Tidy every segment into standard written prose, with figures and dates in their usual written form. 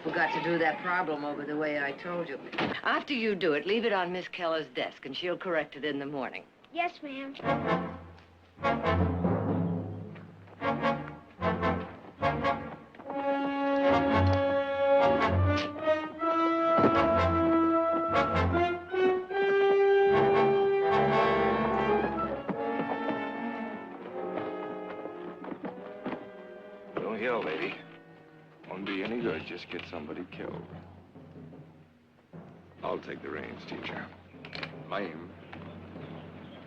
forgot to do that problem over the way I told you. After you do it, leave it on Miss Keller's desk, and she'll correct it in the morning. Yes, ma'am. Don't yell, lady. Won't be any good. Just get somebody killed. I'll take the reins, teacher. Lame.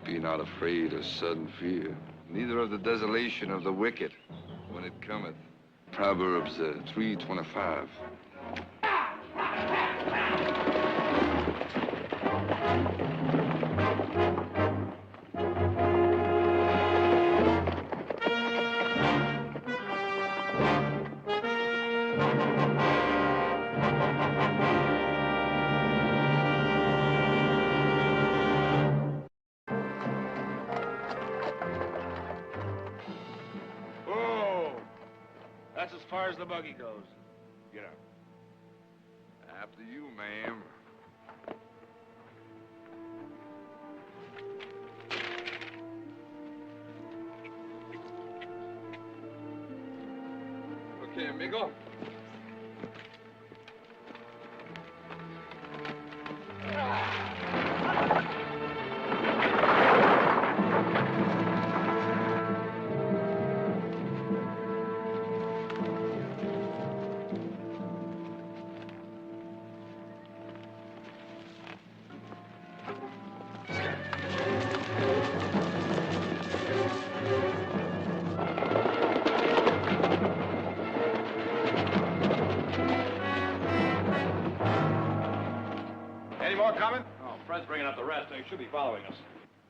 Be not afraid of sudden fear, neither of the desolation of the wicked when it cometh. Proverbs 3:25. That's as far as the buggy goes. Get up. After you, ma'am. Okay, amigo. Coming? Oh, Fred's bringing up the rest. They should be following us.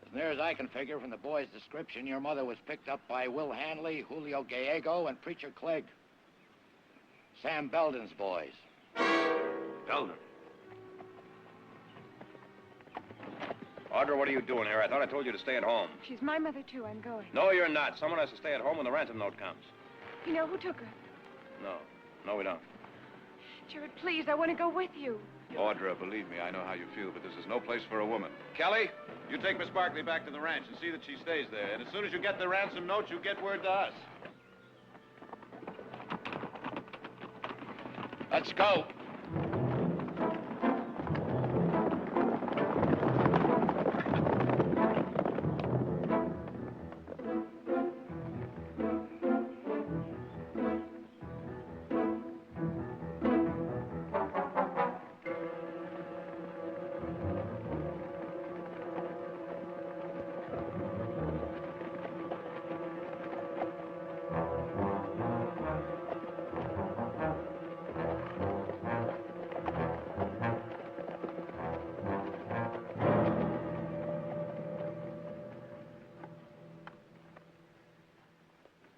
As near as I can figure from the boy's description, your mother was picked up by Will Hanley, Julio Gallego, and Preacher Clegg. Sam Belden's boys. Belden? Audra, what are you doing here? I thought I told you to stay at home. She's my mother, too. I'm going. No, you're not. Someone has to stay at home when the ransom note comes. You know who took her? No, we don't. Jared, please, I want to go with you. Audra, believe me, I know how you feel, but this is no place for a woman. Kelly, you take Miss Barkley back to the ranch and see that she stays there. And as soon as you get the ransom note, you get word to us. Let's go.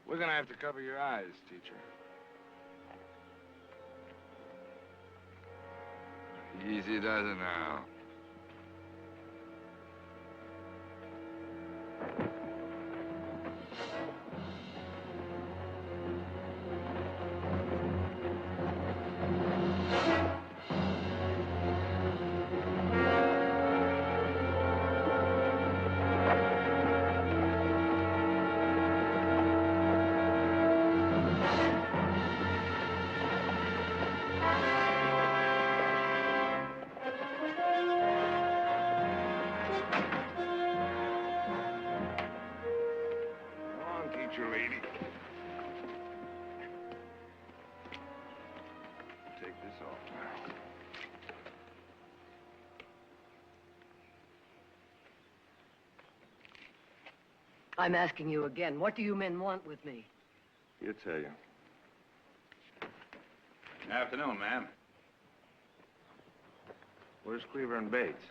We're gonna have to cover your eyes, teacher. Easy does it now. Lady. Take this off now. I'm asking you again, what do you men want with me? He'll tell you. Afternoon, ma'am. Where's Cleaver and Bates?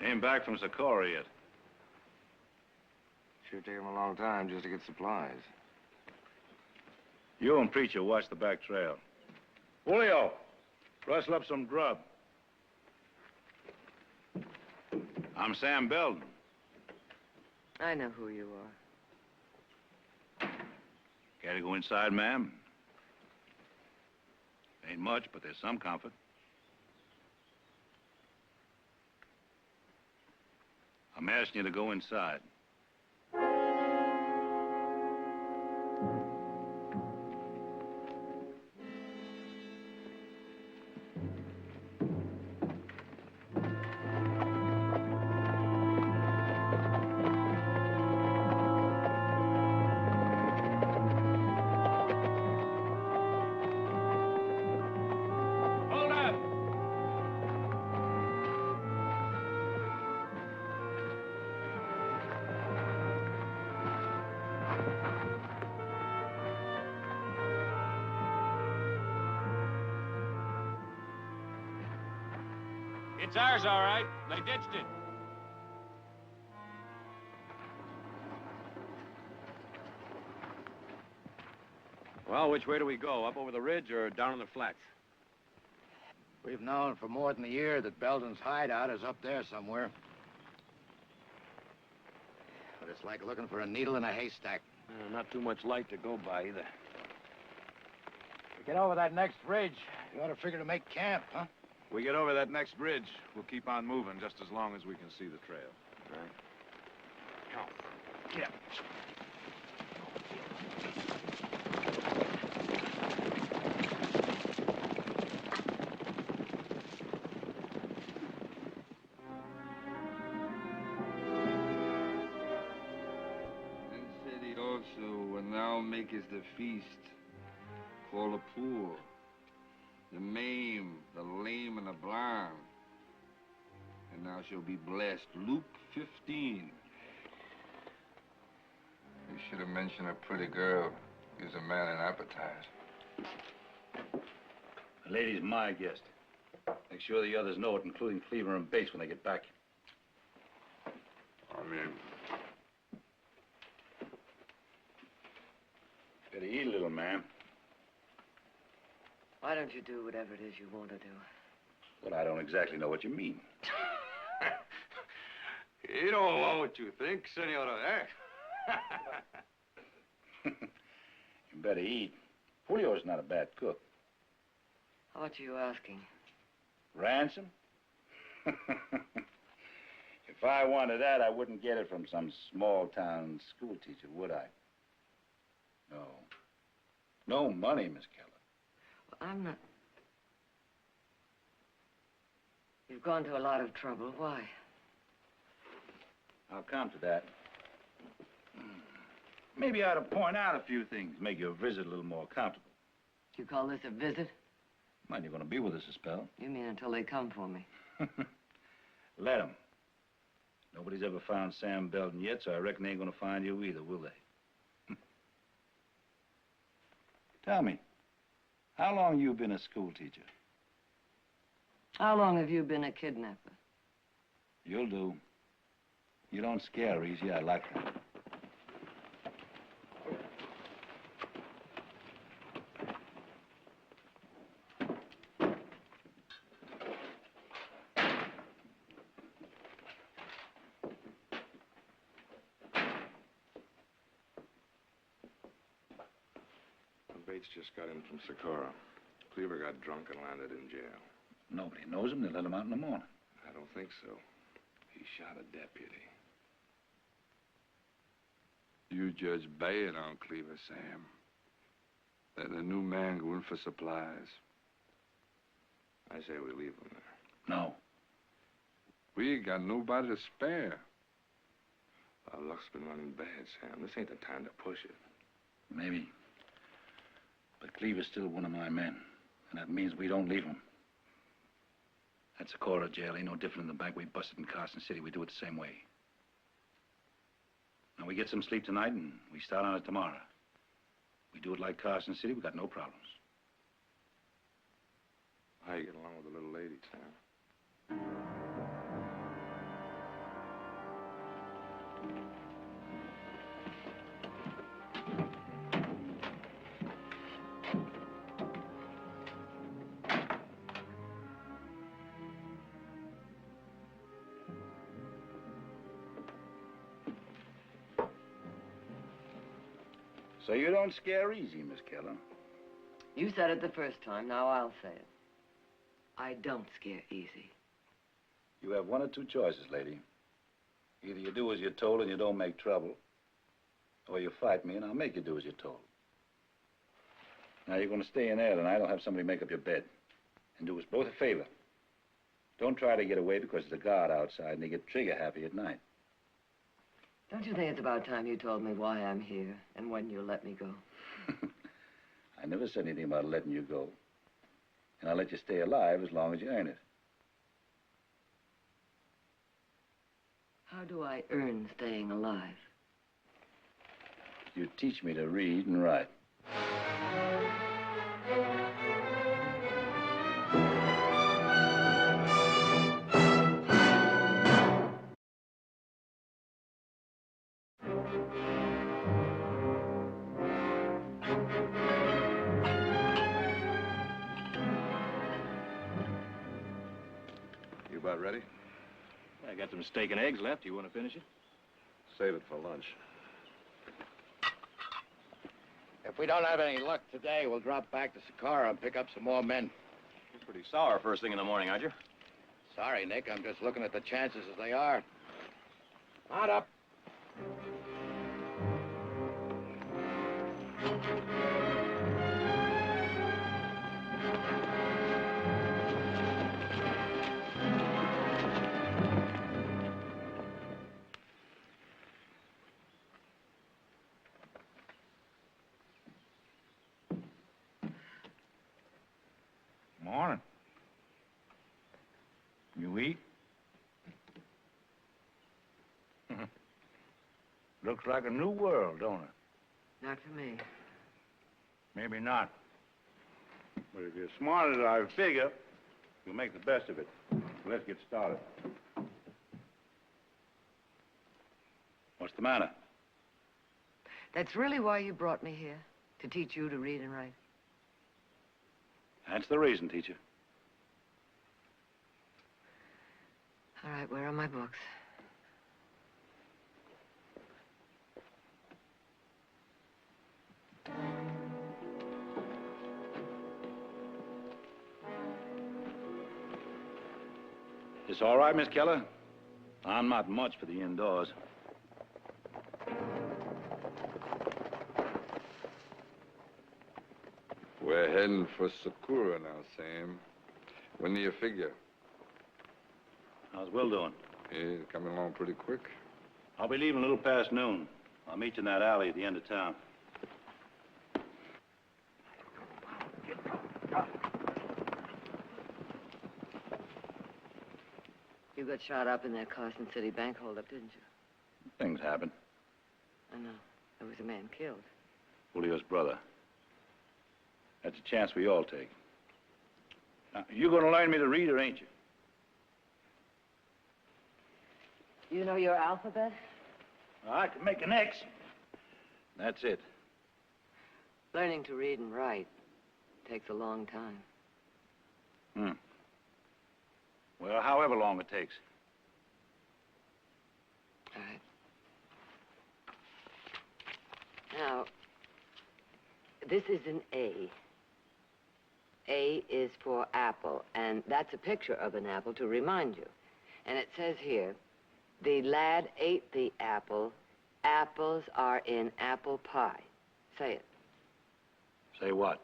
Ain't back from Socorro yet. Sure take him a long time just to get supplies. You and Preacher watch the back trail. Julio, rustle up some grub. I'm Sam Belden. I know who you are. Care to go inside, ma'am? Ain't much, but there's some comfort. I'm asking you to go inside. It's ours, all right. They ditched it. Well, which way do we go? Up over the ridge or down on the flats? We've known for more than a year that Belden's hideout is up there somewhere. But it's like looking for a needle in a haystack. Not too much light to go by, either. We get over that next ridge, you ought to figure to make camp, huh? We get over that next bridge, we'll keep on moving just as long as we can see the trail. Right. Get up. Then said he also will now makest the feast, call the poor, the maimed, the lame, and the blind. And thou shalt be blessed. Luke 15. You should have mentioned a pretty girl. Gives a man an appetite. The lady's my guest. Make sure the others know it, including Cleaver and Bates, when they get back. I'm in. Better eat a little, man. Why don't you do whatever it is you want to do? Well, I don't exactly know what you mean. You don't know what you think, senora, eh? You better eat. Julio's not a bad cook. How much are you asking? Ransom? If I wanted that, I wouldn't get it from some small-town school teacher, would I? No. No money, Miss Keller. Well, I'm not... You've gone to a lot of trouble. Why? I'll come to that. Maybe I ought to point out a few things, make your visit a little more comfortable. You call this a visit? Mind, you're going to be with us a spell. You mean until they come for me? Let them. Nobody's ever found Sam Belden yet, so I reckon they ain't going to find you either, will they? Tell me, how long you been a school teacher? How long have you been a kidnapper? You'll do. You don't scare easy. I like that. Bates just got in from Socorro. Cleaver got drunk and landed in jail. Nobody knows him. They let him out in the morning. I don't think so. He shot a deputy. You judge bad on Cleaver, Sam. Letting a new man go in for supplies. I say we leave him there. No. We ain't got nobody to spare. Our luck's been running bad, Sam. This ain't the time to push it. Maybe. But Cleaver's still one of my men, and that means we don't leave him. That Socorro jail ain't no different than the bank we busted in Carson City. We do it the same way. Now, we get some sleep tonight, and we start on it tomorrow. We do it like Carson City, we got no problems. How you get along with the little lady, Sam? So you don't scare easy, Miss Keller. You said it the first time, now I'll say it. I don't scare easy. You have one or two choices, lady. Either you do as you're told and you don't make trouble, or you fight me and I'll make you do as you're told. Now, you're going to stay in there tonight. I'll have somebody make up your bed. And do us both a favor. Don't try to get away because there's a guard outside and they get trigger happy at night. Don't you think it's about time you told me why I'm here and when you'll let me go? I never said anything about letting you go. And I'll let you stay alive as long as you earn it. How do I earn staying alive? You teach me to read and write. You about ready? I got some steak and eggs left. You want to finish it? Save it for lunch. If we don't have any luck today, we'll drop back to Socorro and pick up some more men. You're pretty sour first thing in the morning, aren't you? Sorry, Nick. I'm just looking at the chances as they are. Mount up. Morning. You eat? Looks like a new world, don't it? Not for me. Maybe not. But if you're smart as I figure, you'll make the best of it. Let's get started. What's the matter? That's really why you brought me here? To teach you to read and write? That's the reason, teacher. All right, where are my books? It's all right, Miss Keller? I'm not much for the indoors. We're heading for Sakura now, Sam. When do you figure? How's Will doing? He's coming along pretty quick. I'll be leaving a little past noon. I'll meet you in that alley at the end of town. You got shot up in that Carson City bank holdup, didn't you? Things happen. I know. There was a man killed. Julio's brother. That's a chance we all take. Now, you gonna learn me to read, or ain't you? You know your alphabet? I can make an X. That's it. Learning to read and write takes a long time. Well, however long it takes. All right. Now, this is an A. A is for apple, and that's a picture of an apple to remind you. And it says here, the lad ate the apple. Apples are in apple pie. Say it. Say what?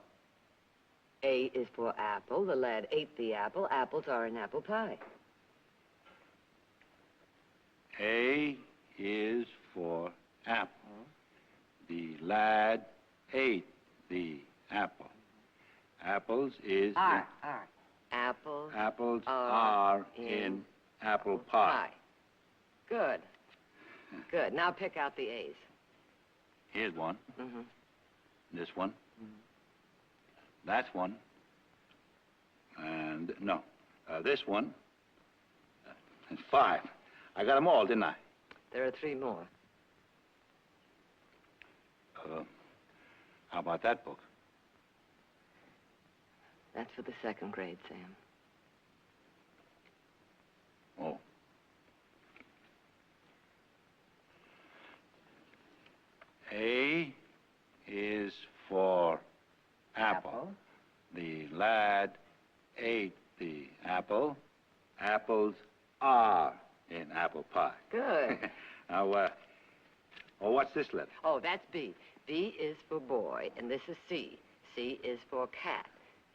A is for apple. The lad ate the apple. Apples are in apple pie. A is for apple. The lad ate the apple. Apples is... R. Apples Apples are are in in apple pie. Good. Good. Now pick out the A's. Here's one. Mm-hmm. This one. That's one. And, no, this one. And 5. I got them all, didn't I? There are 3 more. How about that book? That's for the 2nd grade, Sam. Oh. A is for apple. lad ate the apple. Apples are in apple pie. Good. Now, oh, what's this letter? Oh, that's B. B is for boy, and this is C. C is for cat.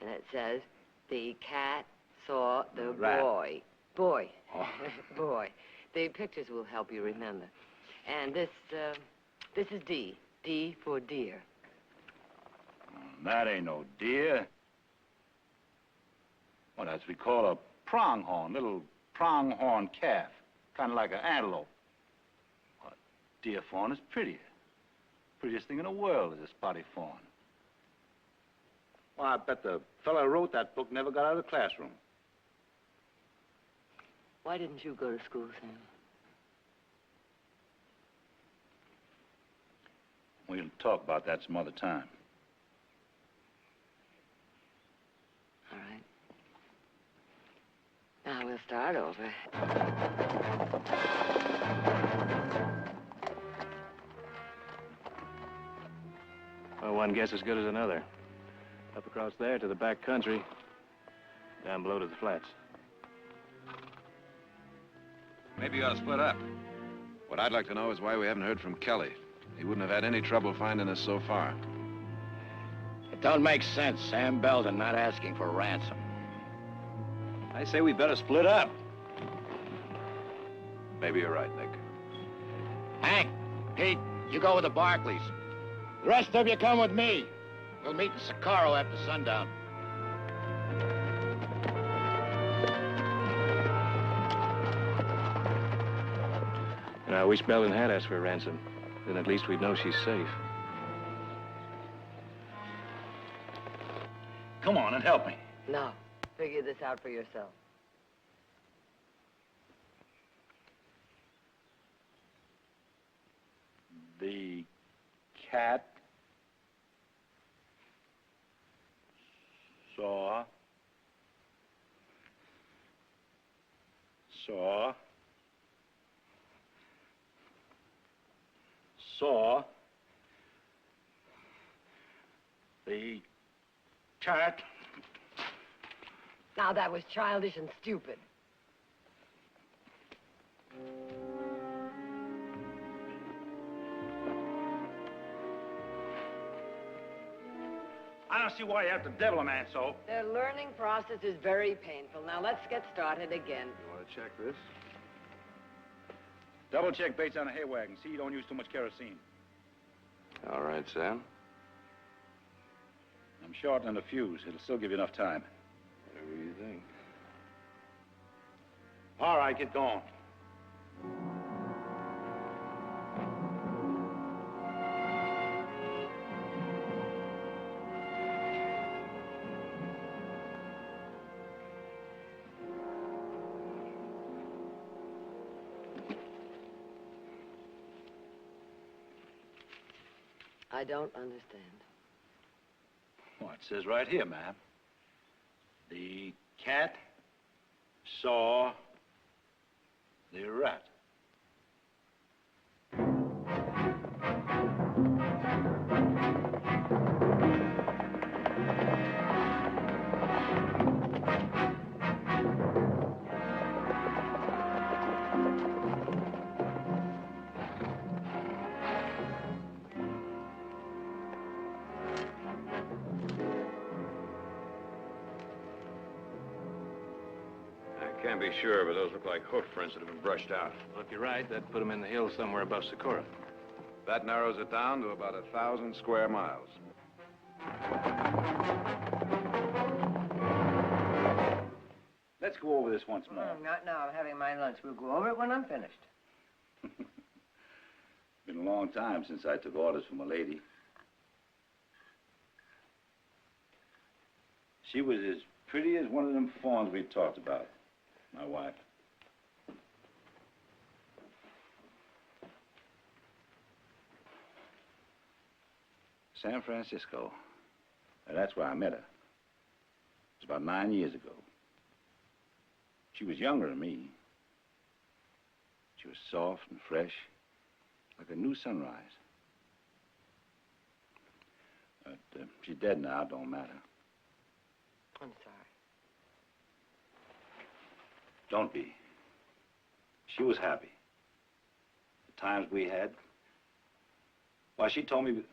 And it says, the cat saw the Rat. boy. Boy. Oh. Boy. The pictures will help you remember. And this is D. D for deer. That ain't no deer. Well, that's what we call a pronghorn, little pronghorn calf, kind of like an antelope. Well, deer fawn is prettier. Prettiest thing in the world is a spotty fawn. Well, I bet the fellow who wrote that book never got out of the classroom. Why didn't you go to school, Sam? We'll talk about that some other time. All right. Now we'll start over. Well, one guess as good as another. Up across there to the back country, down below to the flats. Maybe you ought to split up. What I'd like to know is why we haven't heard from Kelly. He wouldn't have had any trouble finding us so far. It don't make sense, Sam Belden not asking for ransom. I say we better split up. Maybe you're right, Nick. Hank, Pete, you go with the Barkleys. The rest of you come with me. We'll meet in Socorro after sundown. And I wish Belden had asked for a ransom. Then at least we'd know she's safe. Come on and help me. No. Figure this out for yourself. The cat saw the cat. Now, that was childish and stupid. I don't see why you have to devil a man so. The learning process is very painful. Now, let's get started again. You want to check this? Double check baits on a hay wagon. See you don't use too much kerosene. All right, Sam. I'm shortening the fuse. It'll still give you enough time. Whatever you think. All right, get going. I don't understand. Well, it says right here, ma'am. The cat saw the rat. Can't be sure, but those look like hoof prints that have been brushed out. Well, if you're right, that'd put them in the hills somewhere above Socorro. That narrows it down to about 1,000 square miles. Let's go over this once more. Not now. I'm having my lunch. We'll go over it when I'm finished. Been a long time since I took orders from a lady. She was as pretty as one of them fawns we talked about, my wife. San Francisco. Now, that's where I met her. It was about 9 years ago. She was younger than me. She was soft and fresh, like a new sunrise. But she's dead now, it don't matter. I'm sorry. Don't be. She was happy. The times we had. Why, she told me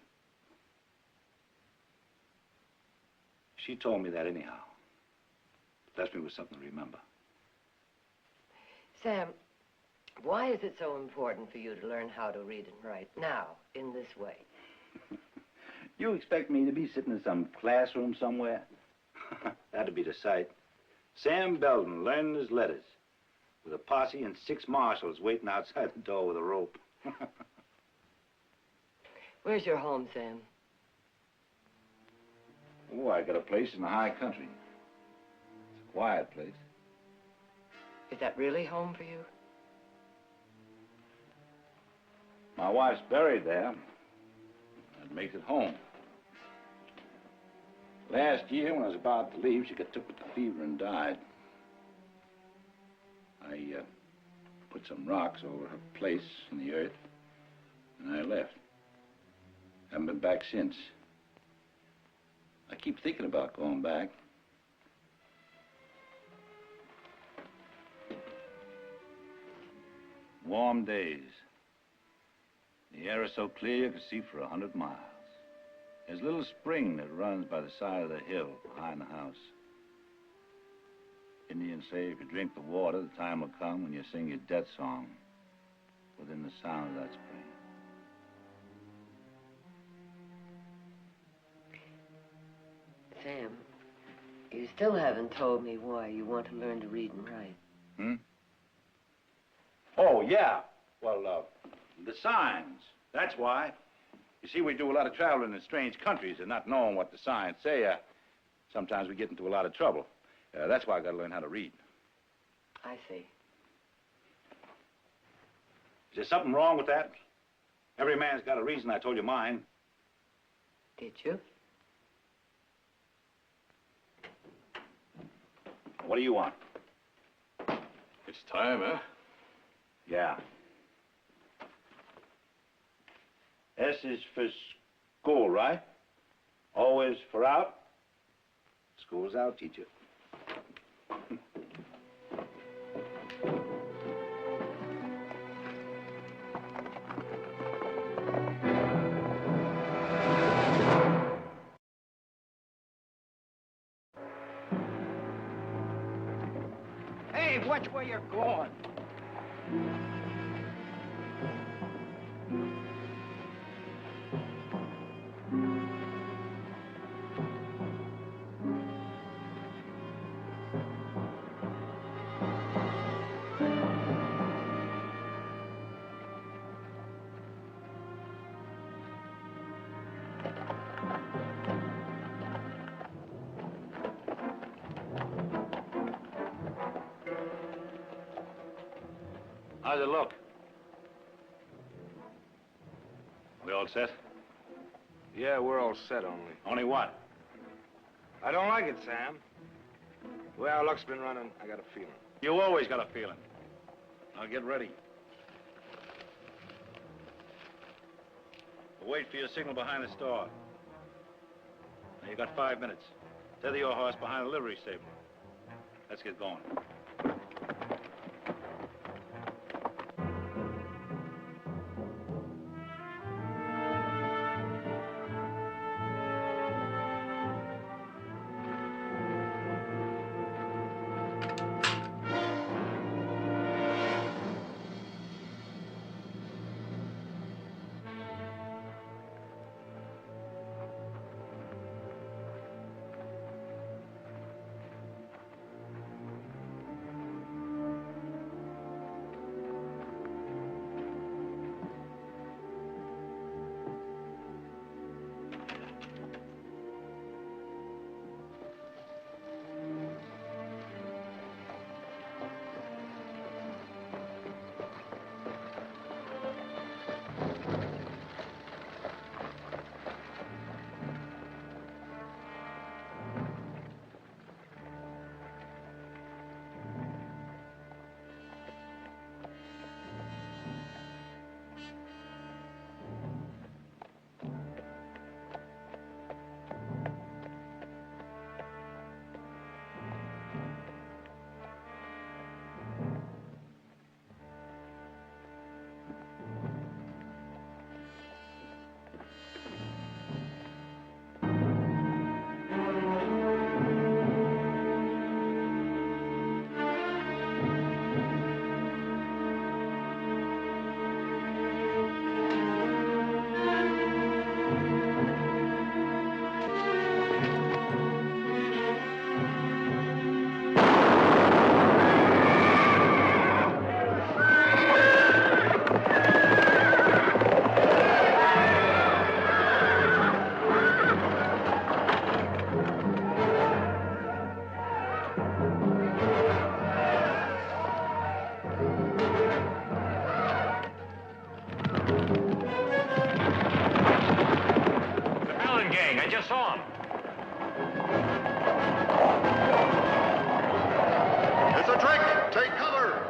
that anyhow. Left me with something to remember. Sam, why is it so important for you to learn how to read and write now, in this way? You expect me to be sitting in some classroom somewhere? That'd be the sight. Sam Belden learning his letters with a posse and 6 marshals waiting outside the door with a rope. Where's your home, Sam? Oh, I got a place in the high country. It's a quiet place. Is that really home for you? My wife's buried there. That makes it home. Last year, when I was about to leave, she got took with the fever and died. I put some rocks over her place in the earth, and I left. Haven't been back since. I keep thinking about going back. Warm days. The air is so clear you can see for 100 miles. There's a little spring that runs by the side of the hill behind the house. Indians say if you drink the water, the time will come when you sing your death song within the sound of that spring. Sam, you still haven't told me why you want to learn to read and write. Hmm? Oh, yeah. Well, the signs. That's why. You see, we do a lot of traveling in strange countries and not knowing what the signs say. Sometimes we get into a lot of trouble. That's why I got to learn how to read. I see. Is there something wrong with that? Every man's got a reason. I told you mine. Did you? What do you want? It's time, huh? Yeah. S is for school, right? O is for out? School's out, teacher. Hey, watch where you're going. How's it look? We all set? Yeah, we're all set only. Only what? I don't like it, Sam. The way our luck's been running, I got a feeling. You always got a feeling. Now get ready. We'll wait for your signal behind the store. Now you got 5 minutes. Tether your horse behind the livery stable. Let's get going. on. It's a trick. Take cover.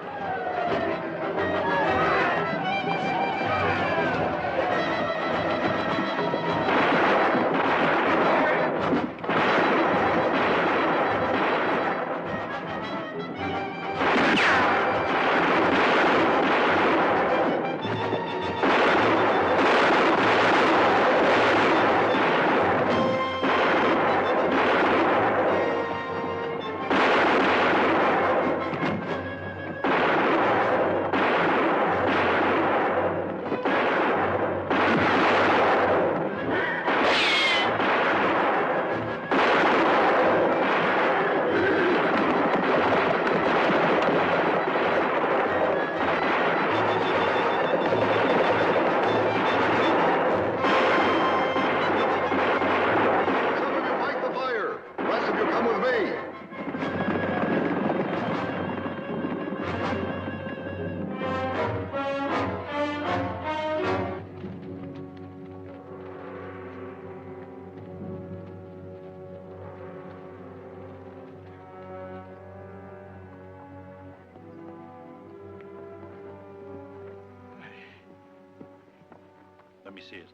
Let me see it.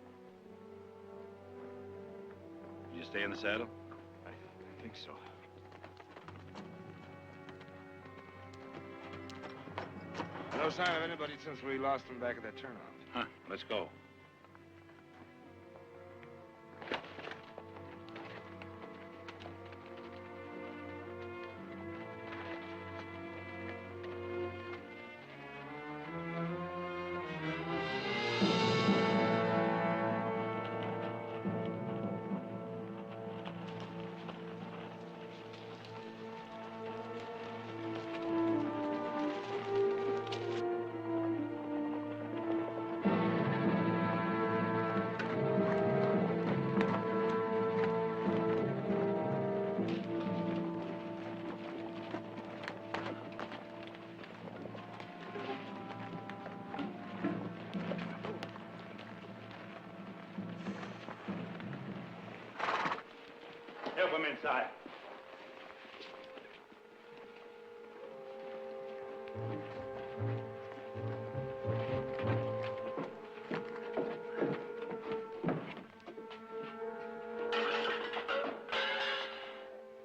Did you stay in the saddle? I think so. No sign of anybody since we lost him back at that turnout. Huh, let's go. Help him inside.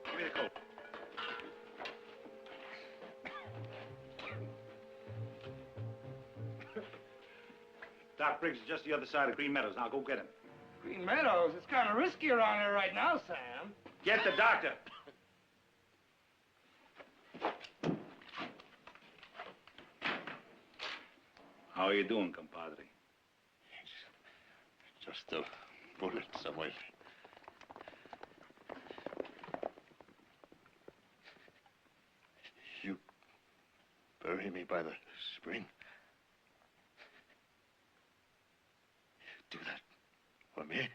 Give me the coat. Doc Briggs is just the other side of Green Meadows. Now go get him. Green Meadows? It's kind of risky around here right now, Sam. Get the doctor. How are you doing, compadre? Just a bullet somewhere. You bury me by the spring. Do that for me.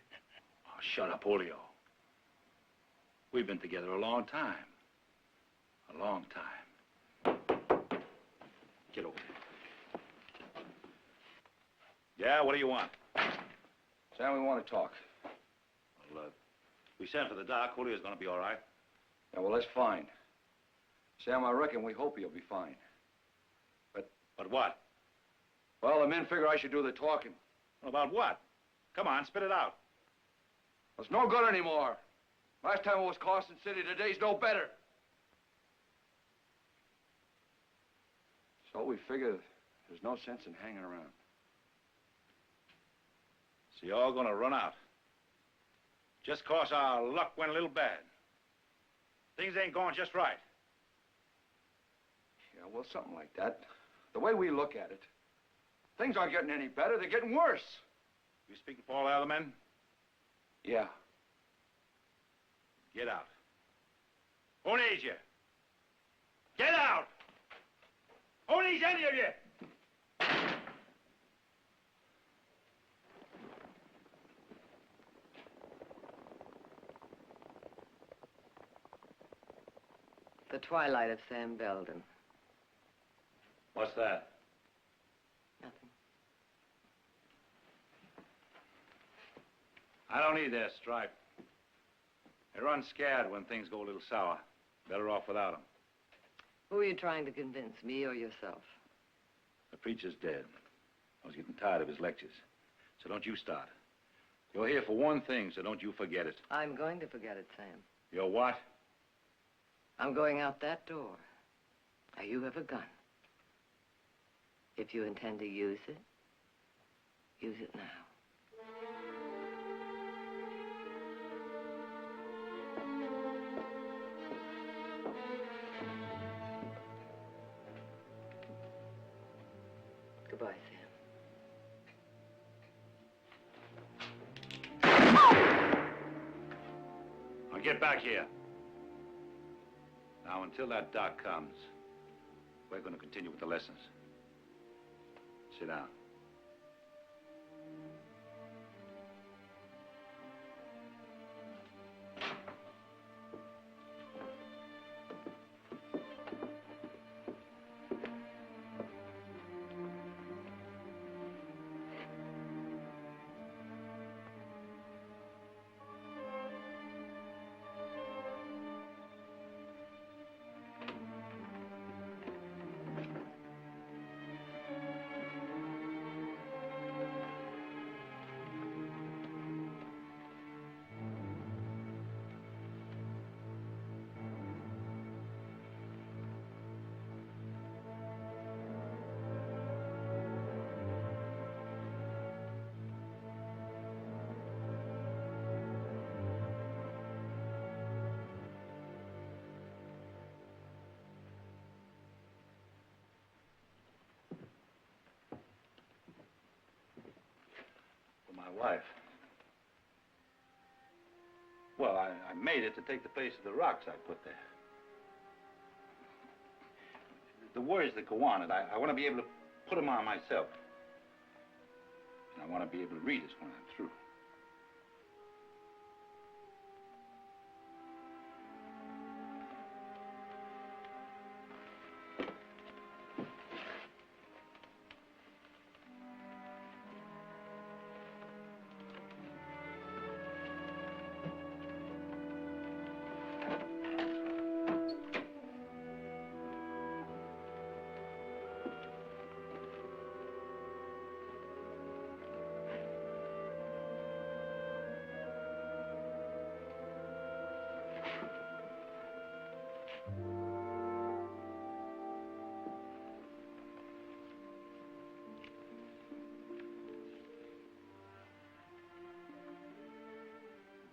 Oh, shut up, Julio. We've been together a long time. A long time. Get over here. Yeah, what do you want? Sam, we want to talk. Well, we sent for the doc. Julio's gonna be all right. Yeah, well, that's fine. Sam, I reckon we hope he'll be fine. But what? Well, the men figure I should do the talking. About what? Come on, spit it out. It's no good anymore. Last time it was Carson City, today's no better. So we figure there's no sense in hanging around. So you're all gonna run out. Just 'cause our luck went a little bad. Things ain't going just right. Yeah, well, something like that. The way we look at it, things aren't getting any better, they're getting worse. You speaking for all the other men? Yeah. Get out. Who needs you? Get out! Who needs any of you? The Twilight of Sam Belden. What's that? Nothing. I don't need that stripe. They run scared when things go a little sour. Better off without them. Who are you trying to convince, me or yourself? The preacher's dead. I was getting tired of his lectures. So don't you start. You're here for one thing, so don't you forget it. I'm going to forget it, Sam. You're what? I'm going out that door. Now, you have a gun. If you intend to use it now. Goodbye, Sam. Now get back here. Now, until that doc comes, we're going to continue with the lessons. Sit down. My wife. Well, I made it to take the place of the rocks I put there. The words that go on it, I want to be able to put them on myself. And I want to be able to read it when I'm through.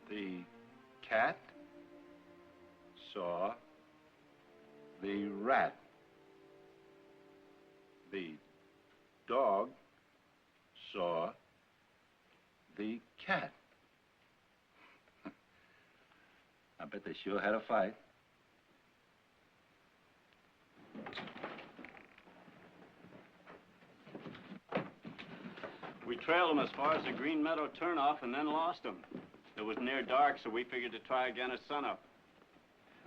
The cat saw the rat. The dog saw the cat. I bet they sure had a fight. We trailed them as far as the Green Meadow turnoff and then lost them. It was near dark, so we figured to try again at sunup.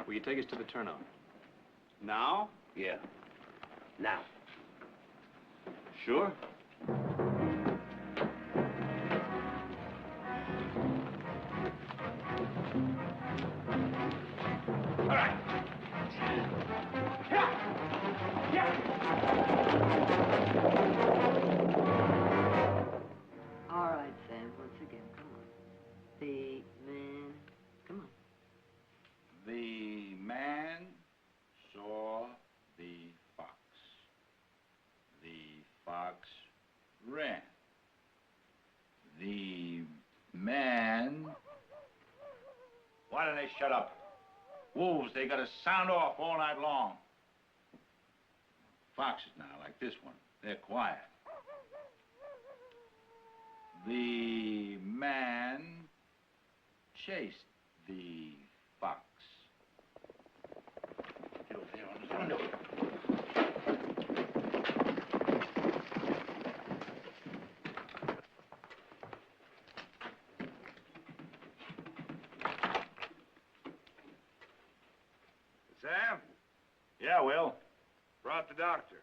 Will you take us to the turnoff? Now? Yeah. Now. Sure. All right. All right, Sam, once again, come on. The man, come on. The man saw the fox. The fox ran. The man... Why don't they shut up? Wolves, they gotta sound off all night long. Foxes now, like this one, they're quiet. The man chased the fox. Get over there on the window. Sam, Yeah, Will. brought the doctor.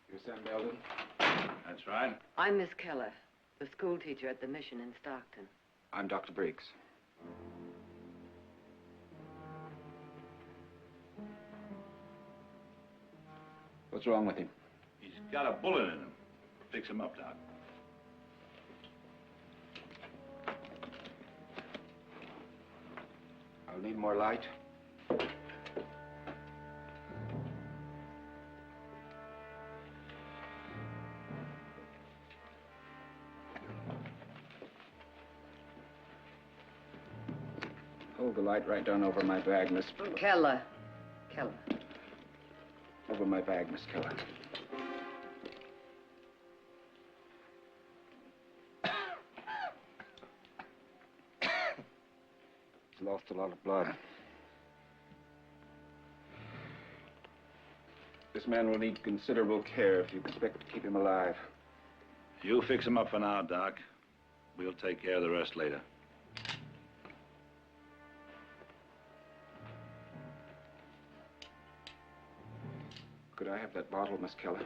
You're Sam Belden? That's right. I'm Miss Keller, the school teacher at the mission in Stockton. I'm Dr. Briggs. What's wrong with him? He's got a bullet in him. Fix him up, Doc. I'll need more light. Hold the light right down over my bag, Miss... Keller. Keller. Over my bag, Miss Keller. He's lost a lot of blood. This man will need considerable care if you expect to keep him alive. You fix him up for now, Doc. We'll take care of the rest later. Could I have that bottle, Miss Keller?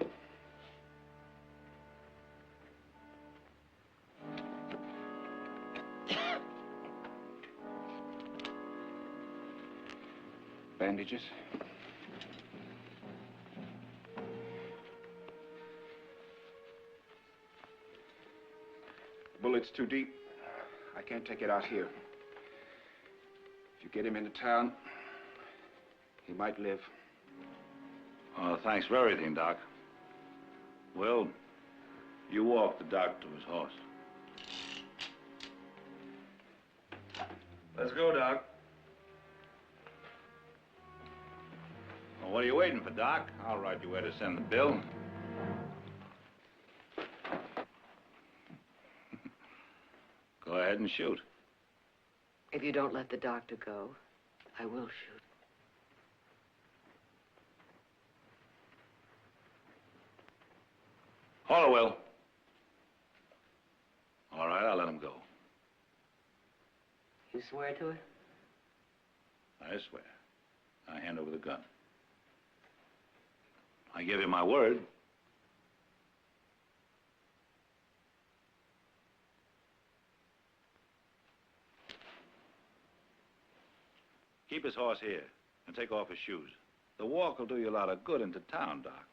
Bandages? The bullet's too deep. I can't take it out here. If you get him into town, he might live. Oh, thanks for everything, Doc. Well, you walk the doc to his horse. Let's go, Doc. Well, what are you waiting for, Doc? I'll write you where to send the bill. Go ahead and shoot. If you don't let the doctor go, I will shoot. Hollowell. All right, I'll let him go. You swear to it? I swear. I hand over the gun. I give you my word. Keep his horse here and take off his shoes. The walk will do you a lot of good into town, Doc.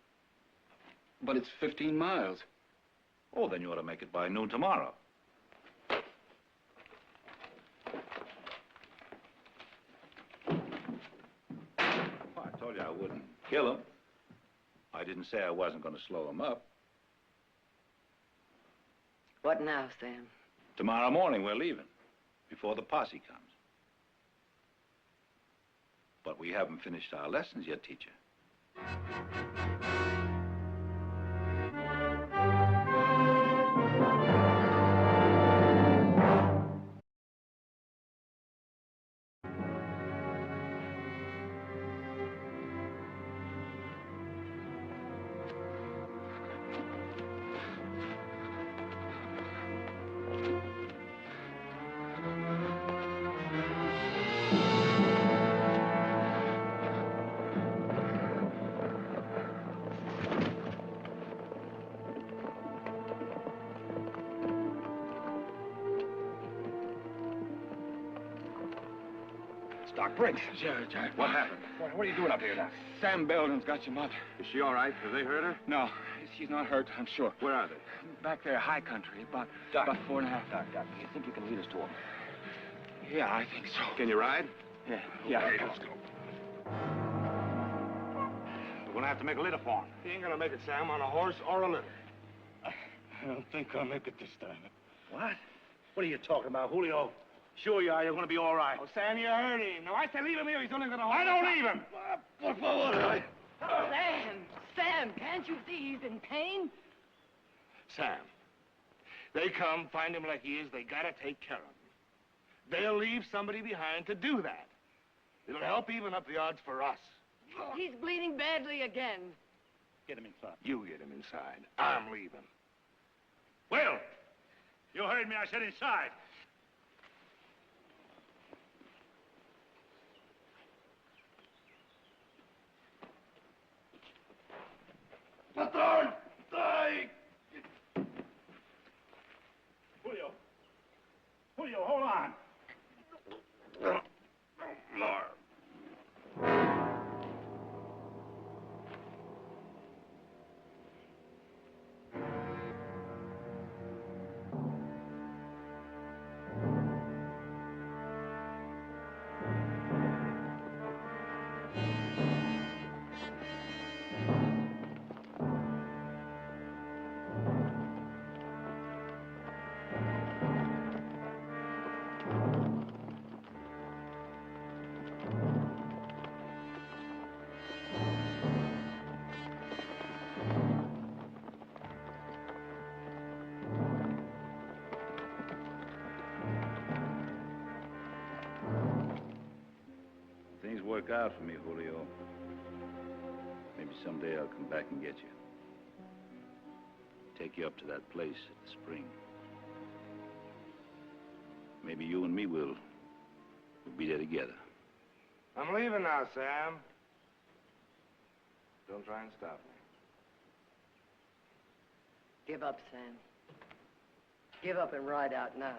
But it's 15 miles. Oh, then you ought to make it by noon tomorrow. Well, I told you I wouldn't kill him. I didn't say I wasn't going to slow him up. What now, Sam? Tomorrow morning we're leaving, before the posse comes. But we haven't finished our lessons yet, teacher. Doc Briggs. Jared. What happened? What are you doing up here now? Sam Belden's got your mother. Is she all right? Have they hurt her? No, she's not hurt, I'm sure. Where are they? Back there, high country, about Doc. 4.5. Doc, do you think you can lead us to them? Yeah, I think so. Can you ride? Yeah. Okay, let's go. We're gonna have to make a litter for him. He ain't gonna make it, Sam, on a horse or a litter. I don't think I'll make it this time. What? What are you talking about, Julio? Sure you are. You're going to be all right. Oh, Sam, you heard him. Now, I say leave him here. He's only gonna... I don't leave him. Por favor. Sam, can't you see he's in pain? Sam, they come, find him like he is, they gotta take care of him. They'll leave somebody behind to do that. It'll help even up the odds for us. He's bleeding badly again. Get him inside. You get him inside. I'm leaving. Will! You heard me. I said inside. Patron! Julio, hold on. Things work out for me, Julio. Maybe someday I'll come back and get you. Take you up to that place at the spring. Maybe you and me will be there together. I'm leaving now, Sam. Don't try and stop me. Give up, Sam. Give up and ride out now.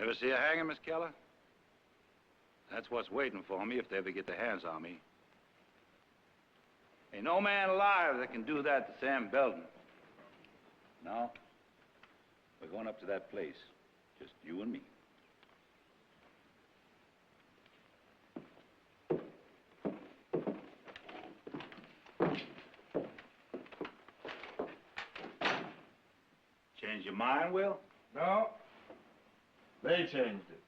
Ever see a hanging, Miss Keller? That's what's waiting for me if they ever get their hands on me. Ain't no man alive that can do that to Sam Belden. Now, we're going up to that place. Just you and me. Change your mind, Will? No. They changed it.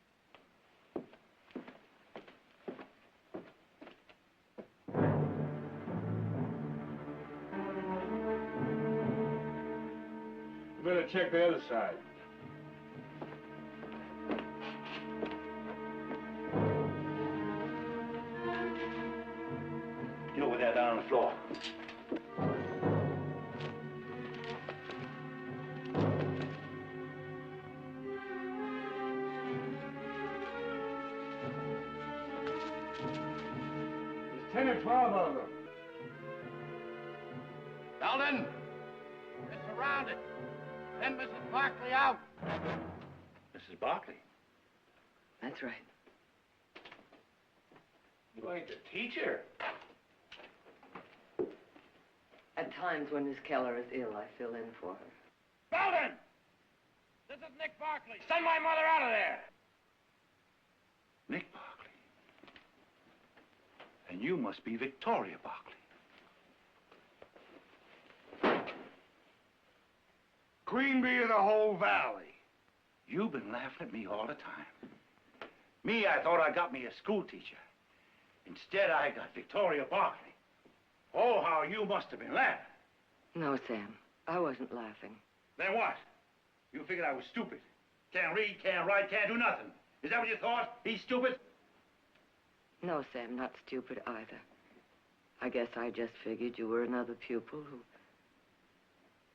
You better check the other side. Get over there down on the floor. There's 10 or 12 of them. Belden, they're surrounded. Send Mrs. Barkley out. Mrs. Barkley? That's right. You ain't the teacher. At times when Miss Keller is ill, I fill in for her. Belden! This is Nick Barkley. Send my mother out of there. Nick Barkley. And you must be Victoria Barkley. Queen bee of the whole valley. You've been laughing at me all the time. Me, I thought I got me a school teacher. Instead, I got Victoria Barkley. Oh, how you must have been laughing. No, Sam. I wasn't laughing. Then what? You figured I was stupid. Can't read, can't write, can't do nothing. Is that what you thought? He's stupid? No, Sam, not stupid either. I guess I just figured you were another pupil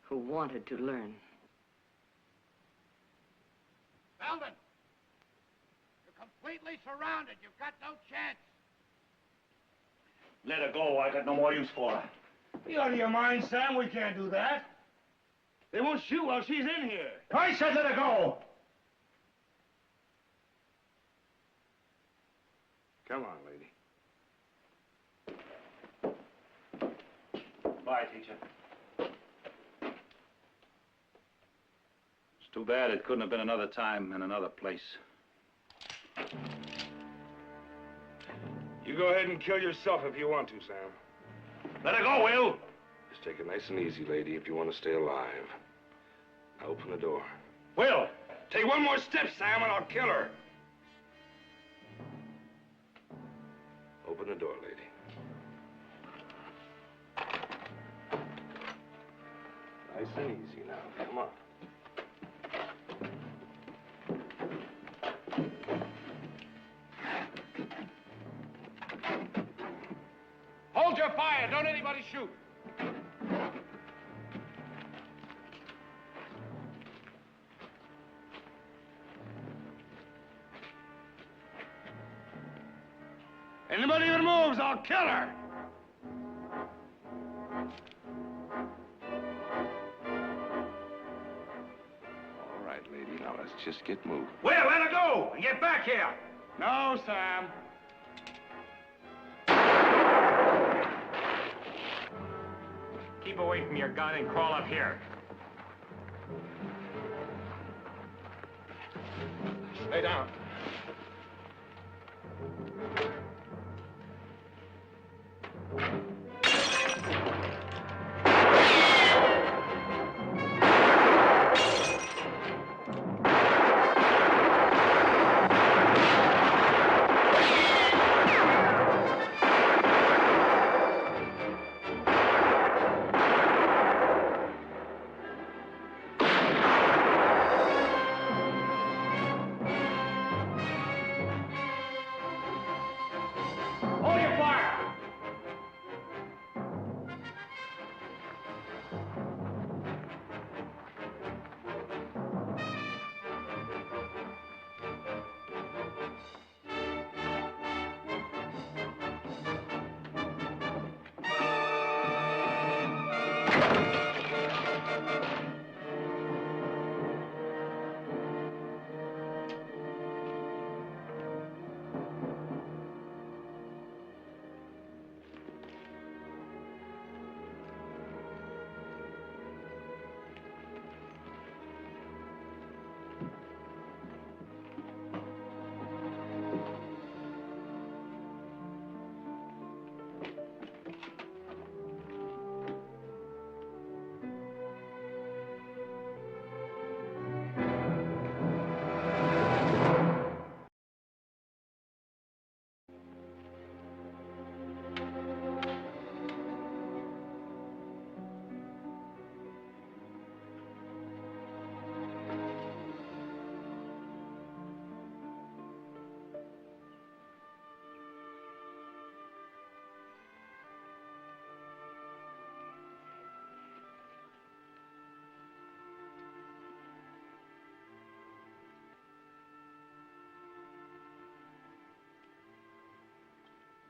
who wanted to learn. Belden, you're completely surrounded. You've got no chance. Let her go. I got no more use for her. You out of your mind, Sam? We can't do that. They won't shoot while she's in here. I said let her go. Come on, lady. Bye, teacher. It's too bad it couldn't have been another time and another place. You go ahead and kill yourself if you want to, Sam. Let her go, Will. Just take it nice and easy, lady, if you want to stay alive. Now open the door. Will! Take one more step, Sam, and I'll kill her. Open the door, lady. Nice and easy now. Come on. Hold your fire. Don't anybody shoot. Anybody that moves, I'll kill her. All right, lady. Now, let's just get moving. Will, let her go and get back here. No, Sam. Keep away from your gun and crawl up here. Stay down.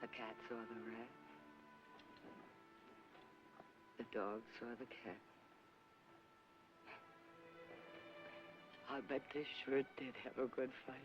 The cat saw the rat. The dog saw the cat. I bet they sure did have a good fight.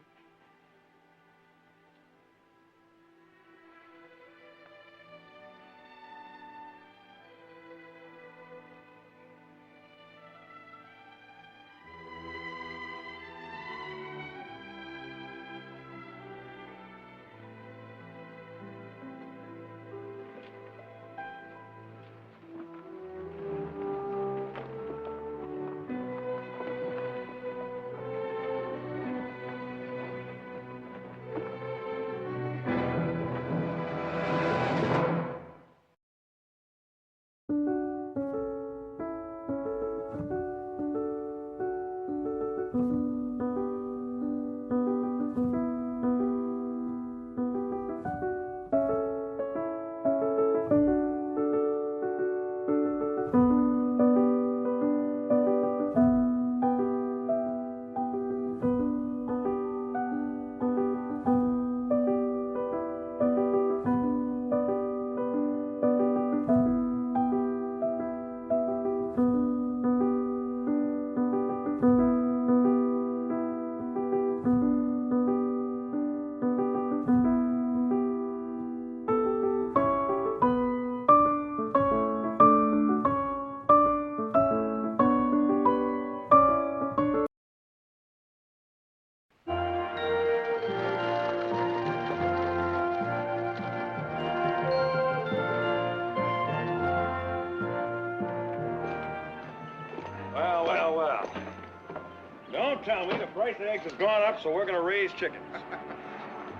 Don't tell me the price of eggs has gone up, so we're going to raise chickens.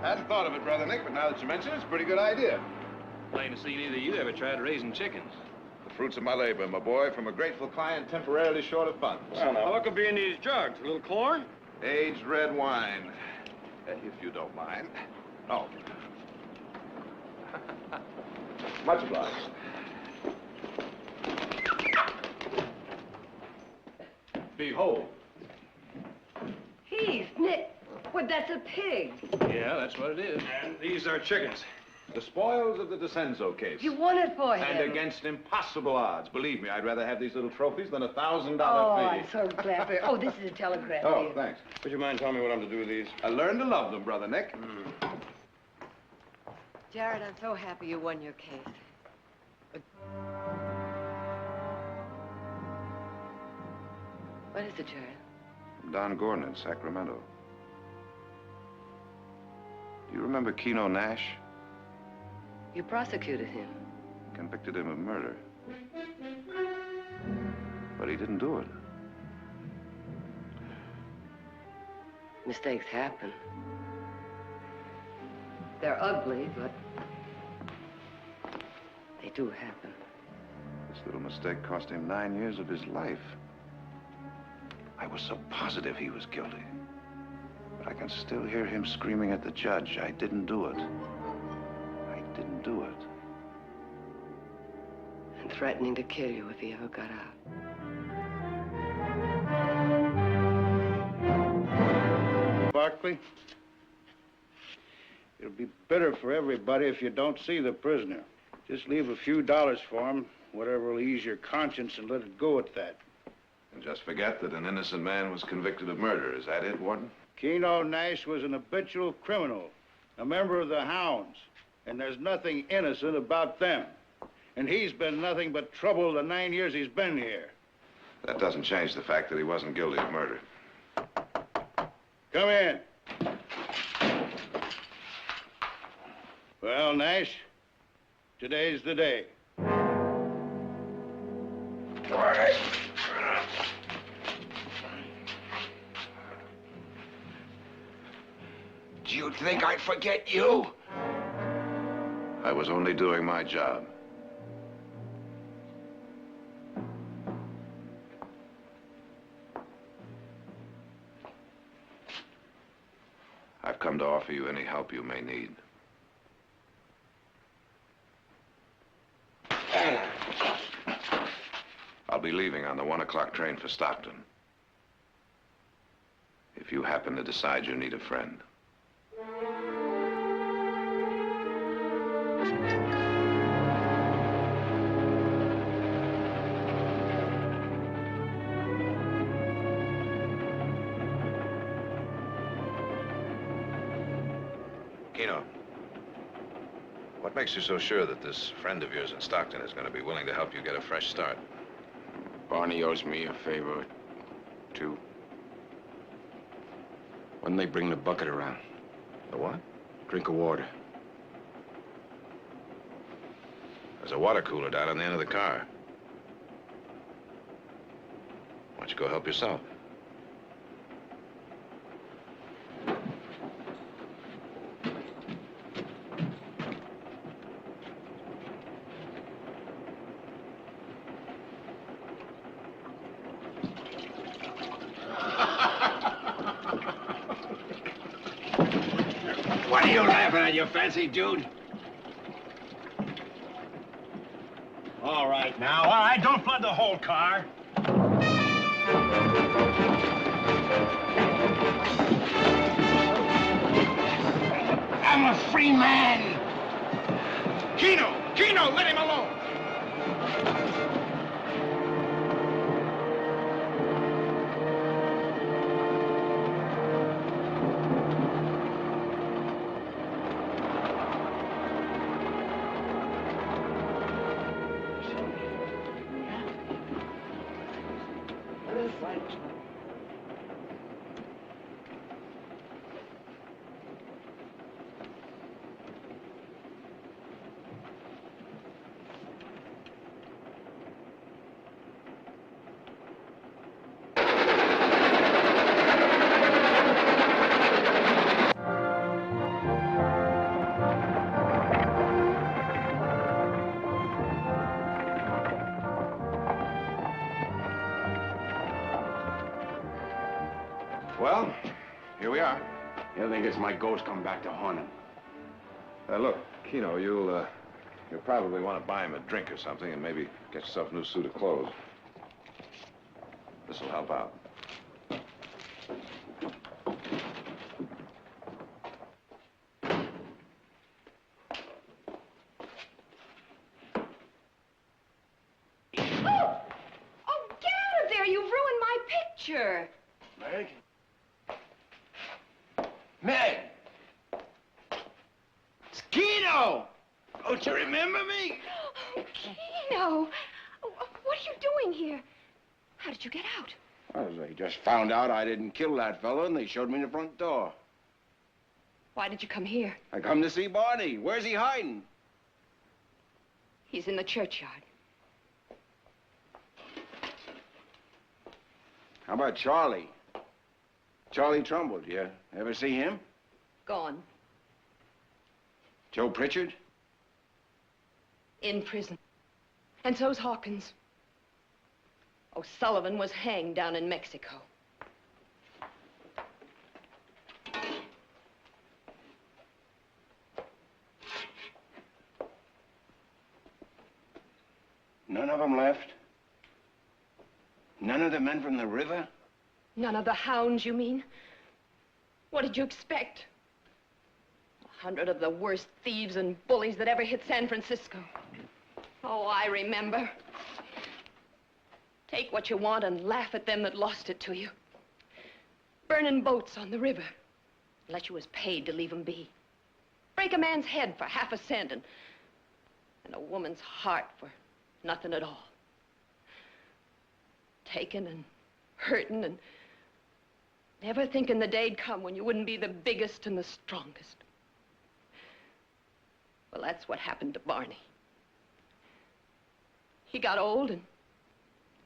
Hadn't thought of it, Brother Nick, but now that you mention it, it's a pretty good idea. Plain to see neither of you ever tried raising chickens. The fruits of my labor, my boy, from a grateful client temporarily short of funds. Well, now, what could be in these jugs? A little corn? Aged red wine, if you don't mind. Oh. Much obliged. Behold. Heath, Nick, well, that's a pig. Yeah, that's what it is. And these are chickens. The spoils of the Descenso case. You won it for him. And against impossible odds. Believe me, I'd rather have these little trophies than $1,000 Oh, fee. I'm so glad for you. Oh, this is a telegram. Oh, dear. thanks. Would you mind telling me what I'm to do with these? I learned to love them, Brother Nick. Jared, I'm so happy you won your case. What is it, Jared? From Don Gordon in Sacramento. Do you remember Keno Nash? You prosecuted him. Convicted him of murder. But he didn't do it. Mistakes happen. They're ugly, but they do happen. This little mistake cost him 9 years of his life. I was so positive he was guilty. But I can still hear him screaming at the judge, I didn't do it. I didn't do it. And threatening to kill you if he ever got out. Barkley, it'll be better for everybody if you don't see the prisoner. Just leave a few dollars for him, whatever will ease your conscience, and let it go at that. And just forget that an innocent man was convicted of murder. Is that it, Warden? Keno Nash was an habitual criminal, a member of the Hounds, and there's nothing innocent about them. And he's been nothing but trouble the 9 years he's been here. That doesn't change the fact that he wasn't guilty of murder. Come in. Well, Nash, today's the day. All right. Do you think I'd forget you? I was only doing my job. I've come to offer you any help you may need. I'll be leaving on the 1 o'clock train for Stockton. If you happen to decide you need a friend. Keno, what makes you so sure that this friend of yours in Stockton is going to be willing to help you get a fresh start? Barney owes me a favor or two. When they bring the bucket around. The what? Drink of water. There's a water cooler down on the end of the car. Why don't you go help yourself? What are you laughing at, you fancy dude? All right, now. All right, don't flood the whole car. I'm a free man. Keno, let him alone. Well, here we are. You think it's my ghost come back to haunt him? Look, Keno, you'll probably want to buy him a drink or something and maybe get yourself a new suit of clothes. This'll help out. Don't you remember me? Oh, Keno. What are you doing here? How did you get out? Well, they just found out I didn't kill that fellow, and they showed me the front door. Why did you come here? I come to see Barney. Where's he hiding? He's in the churchyard. How about Charlie? Charlie Trumbull, you ever see him? Gone. Joe Pritchard? In prison. And so's Hawkins. O'Sullivan was hanged down in Mexico. None of them left? None of the men from the river? None of the hounds, you mean? What did you expect? 100 of the worst thieves and bullies that ever hit San Francisco. Oh, I remember. Take what you want and laugh at them that lost it to you. Burning boats on the river, unless you was paid to leave 'em be. Break a man's head for half a cent and a woman's heart for nothing at all. Taking and hurting and never thinking the day'd come when you wouldn't be the biggest and the strongest. Well, that's what happened to Barney. He got old and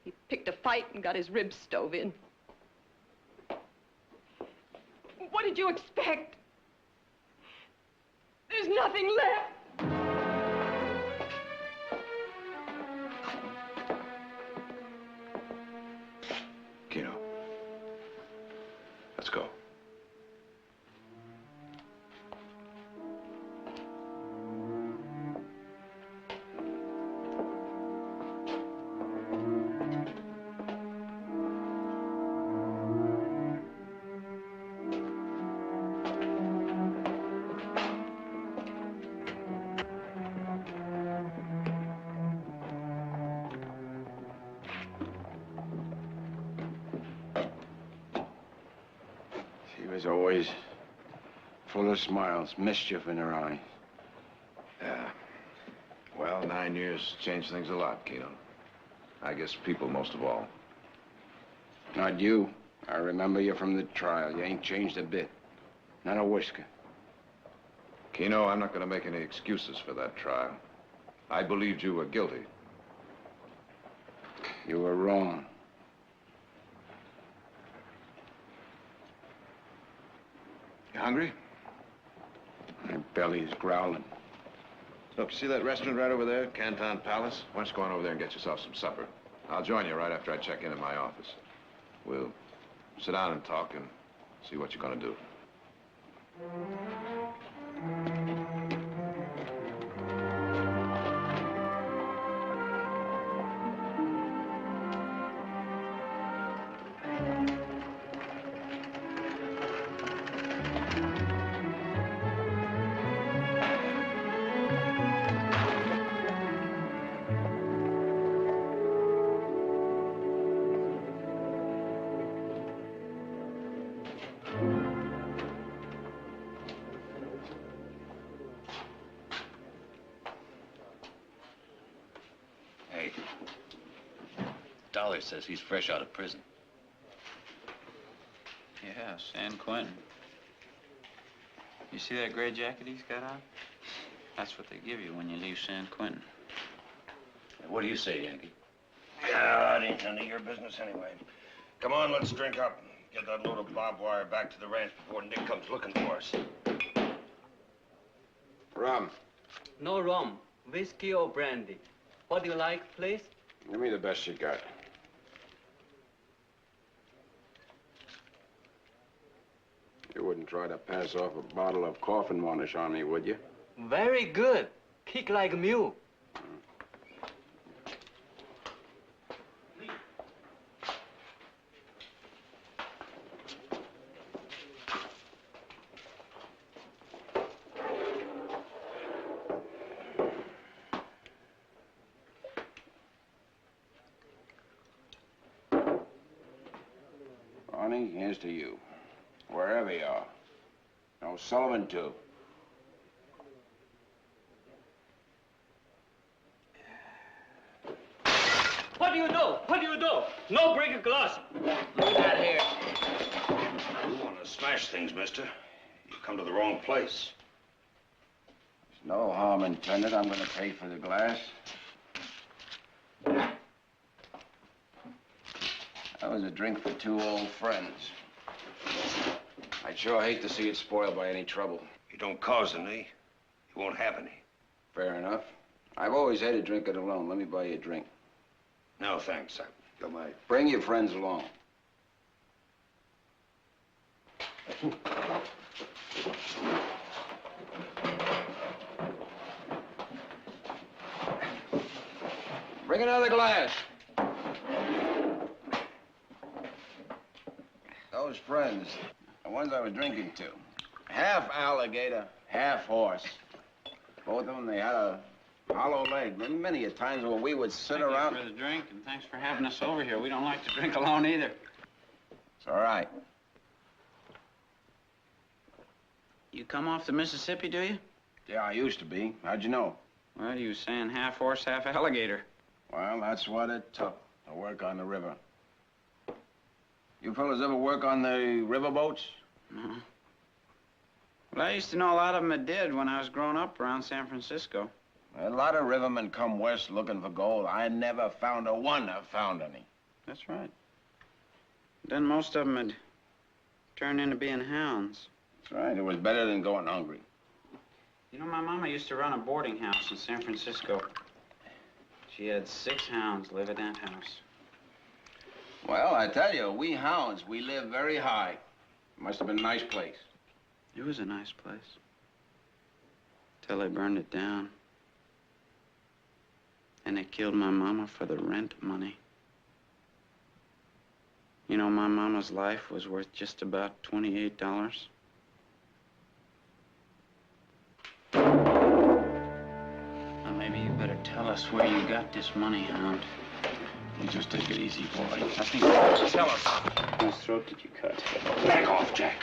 he picked a fight and got his ribs stove in. What did you expect? There's nothing left. Keno, let's go. She was always full of smiles, mischief in her eyes. Yeah. Well, 9 years changed things a lot, Keno. I guess people most of all. Not you. I remember you from the trial. You ain't changed a bit. Not a whisker. Keno, I'm not going to make any excuses for that trial. I believed you were guilty. You were wrong. You hungry? My belly's growling. Look, see that restaurant right over there, Canton Palace? Why don't you go on over there and get yourself some supper? I'll join you right after I check in at my office. We'll sit down and talk and see what you're going to do. Dollar says he's fresh out of prison. Yeah, San Quentin. You see that gray jacket he's got on? That's what they give you when you leave San Quentin. What do you say, Yankee? Yeah, it ain't none of your business anyway. Come on, let's drink up. Get that load of barbed wire back to the ranch before Nick comes looking for us. Rum. No rum. Whiskey or brandy. What do you like, please? Give me the best you got. You wouldn't try to pass off a bottle of coffin varnish on me, would you? Very good. Kick like a mule. Barney, here's to you. Wherever you are. And O'Sullivan, too. What do you do? What do you do? No break a glass. Leave that here. You want to smash things, mister. You come to the wrong place. There's no harm intended. I'm going to pay for the glass. That was a drink for two old friends. I'd sure hate to see it spoiled by any trouble. You don't cause any. You won't have any. Fair enough. I've always hated drinking alone. Let me buy you a drink. No, thanks. You're my... Bring your friends along. Bring another glass. Those friends, the ones I was drinking to, half alligator, half horse. Both of them, they had a hollow leg. Many a times when we would sit around... Thank you for the drink, and thanks for having us over here. We don't like to drink alone either. It's all right. You come off the Mississippi, do you? Yeah, I used to be. How'd you know? Well, you were saying half horse, half alligator. Well, that's what it took to work on the river. You fellas ever work on the river boats? No. Well, I used to know a lot of them that did when I was growing up around San Francisco. A lot of rivermen come west looking for gold. I never found a one that found any. That's right. Then most of them had turned into being hounds. That's right. It was better than going hungry. You know, my mama used to run a boarding house in San Francisco. She had 6 hounds live at that house. Well, I tell you, we hounds, we live very high. Must have been a nice place. It was a nice place. Till they burned it down. And they killed my mama for the rent money. You know, my mama's life was worth just about $28. Well, maybe you better tell us where you got this money, Hound. You just take it easy, boy. I think... Tell us. Whose throat did you cut? Back off, Jack.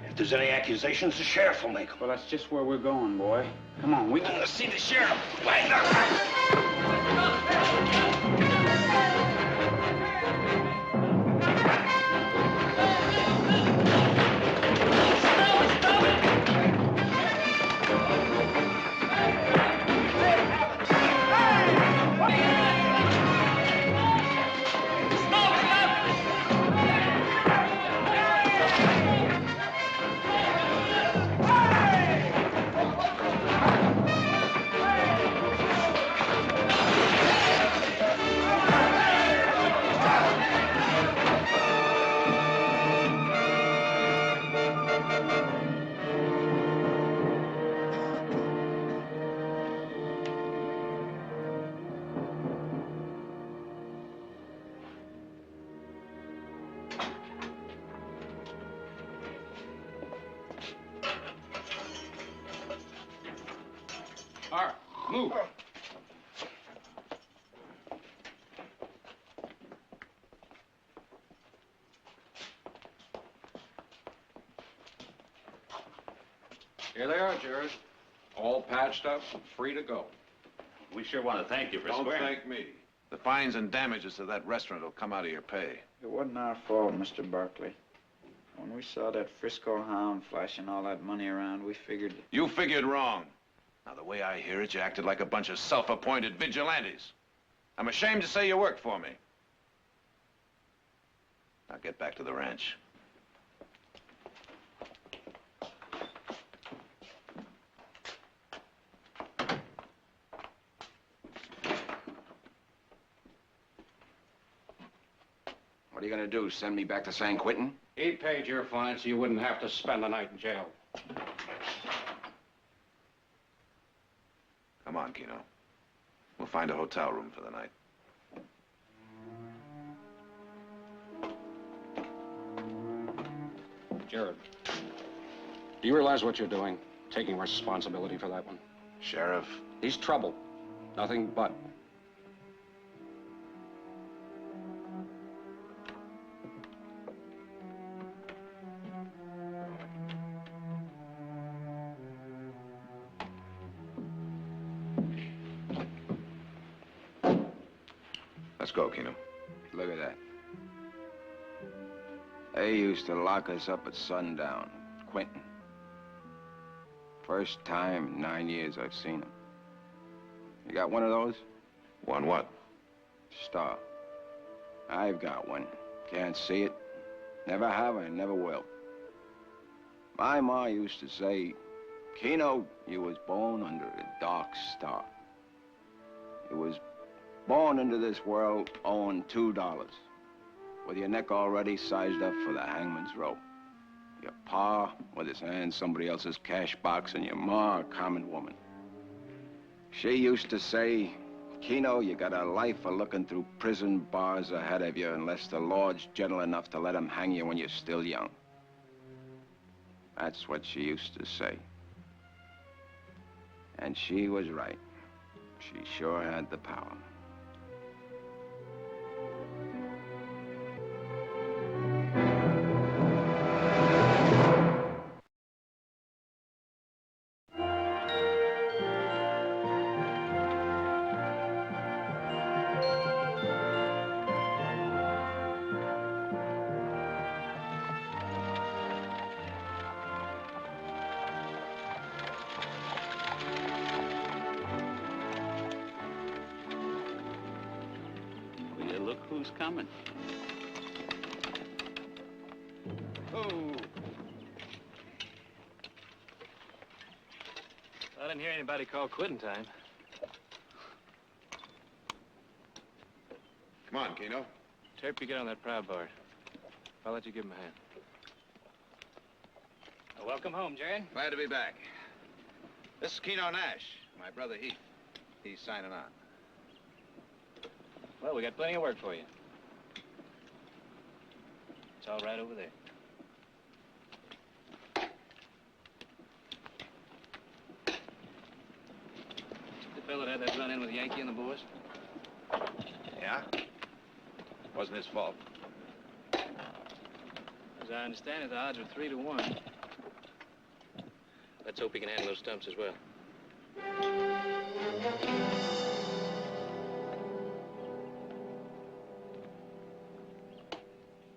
If there's any accusations, the sheriff will make them. Well, that's just where we're going, boy. Come on, we can... See the sheriff. Wait. All right, move. Here they are, Jared. All patched up, free to go. We sure want to thank you for Don't swearing. thank me. The fines and damages to that restaurant will come out of your pay. It wasn't our fault, Mr. Barkley. When we saw that Frisco hound flashing all that money around, we figured... You figured wrong. Now, the way I hear it, you acted like a bunch of self-appointed vigilantes. I'm ashamed to say you worked for me. Now get back to the ranch. What are you gonna do, send me back to San Quentin? He paid your fine so you wouldn't have to spend the night in jail. Come on, Keno. We'll find a hotel room for the night. Jared, do you realize what you're doing? Taking responsibility for that one? Sheriff? He's trouble. Nothing but. Let's go, Keno. Look at that. They used to lock us up at sundown. Quentin. First time in 9 years I've seen him. You got one of those? One what? Star. I've got one. Can't see it. Never have and never will. My ma used to say, Keno, you was born under a dark star. You was born into this world owing $2, with your neck already sized up for the hangman's rope. Your pa with his hand somebody else's cash box, and your ma a common woman. She used to say, Keno, you got a life of looking through prison bars ahead of you unless the Lord's gentle enough to let him hang you when you're still young. That's what she used to say. And she was right. She sure had the power. Look who's coming. Oh. I didn't hear anybody call quitting time. Come on, Keno. Terp, you get on that proud bar. I'll let you give him a hand. Welcome home, Jared. Glad to be back. This is Keno Nash, my brother Heath. He's signing on. Well, we got plenty of work for you. It's all right over there. The fellow that had that run-in with Yankee and the boys? Yeah? Wasn't his fault. As I understand it, the odds are 3 to 1. Let's hope he can handle those stumps as well.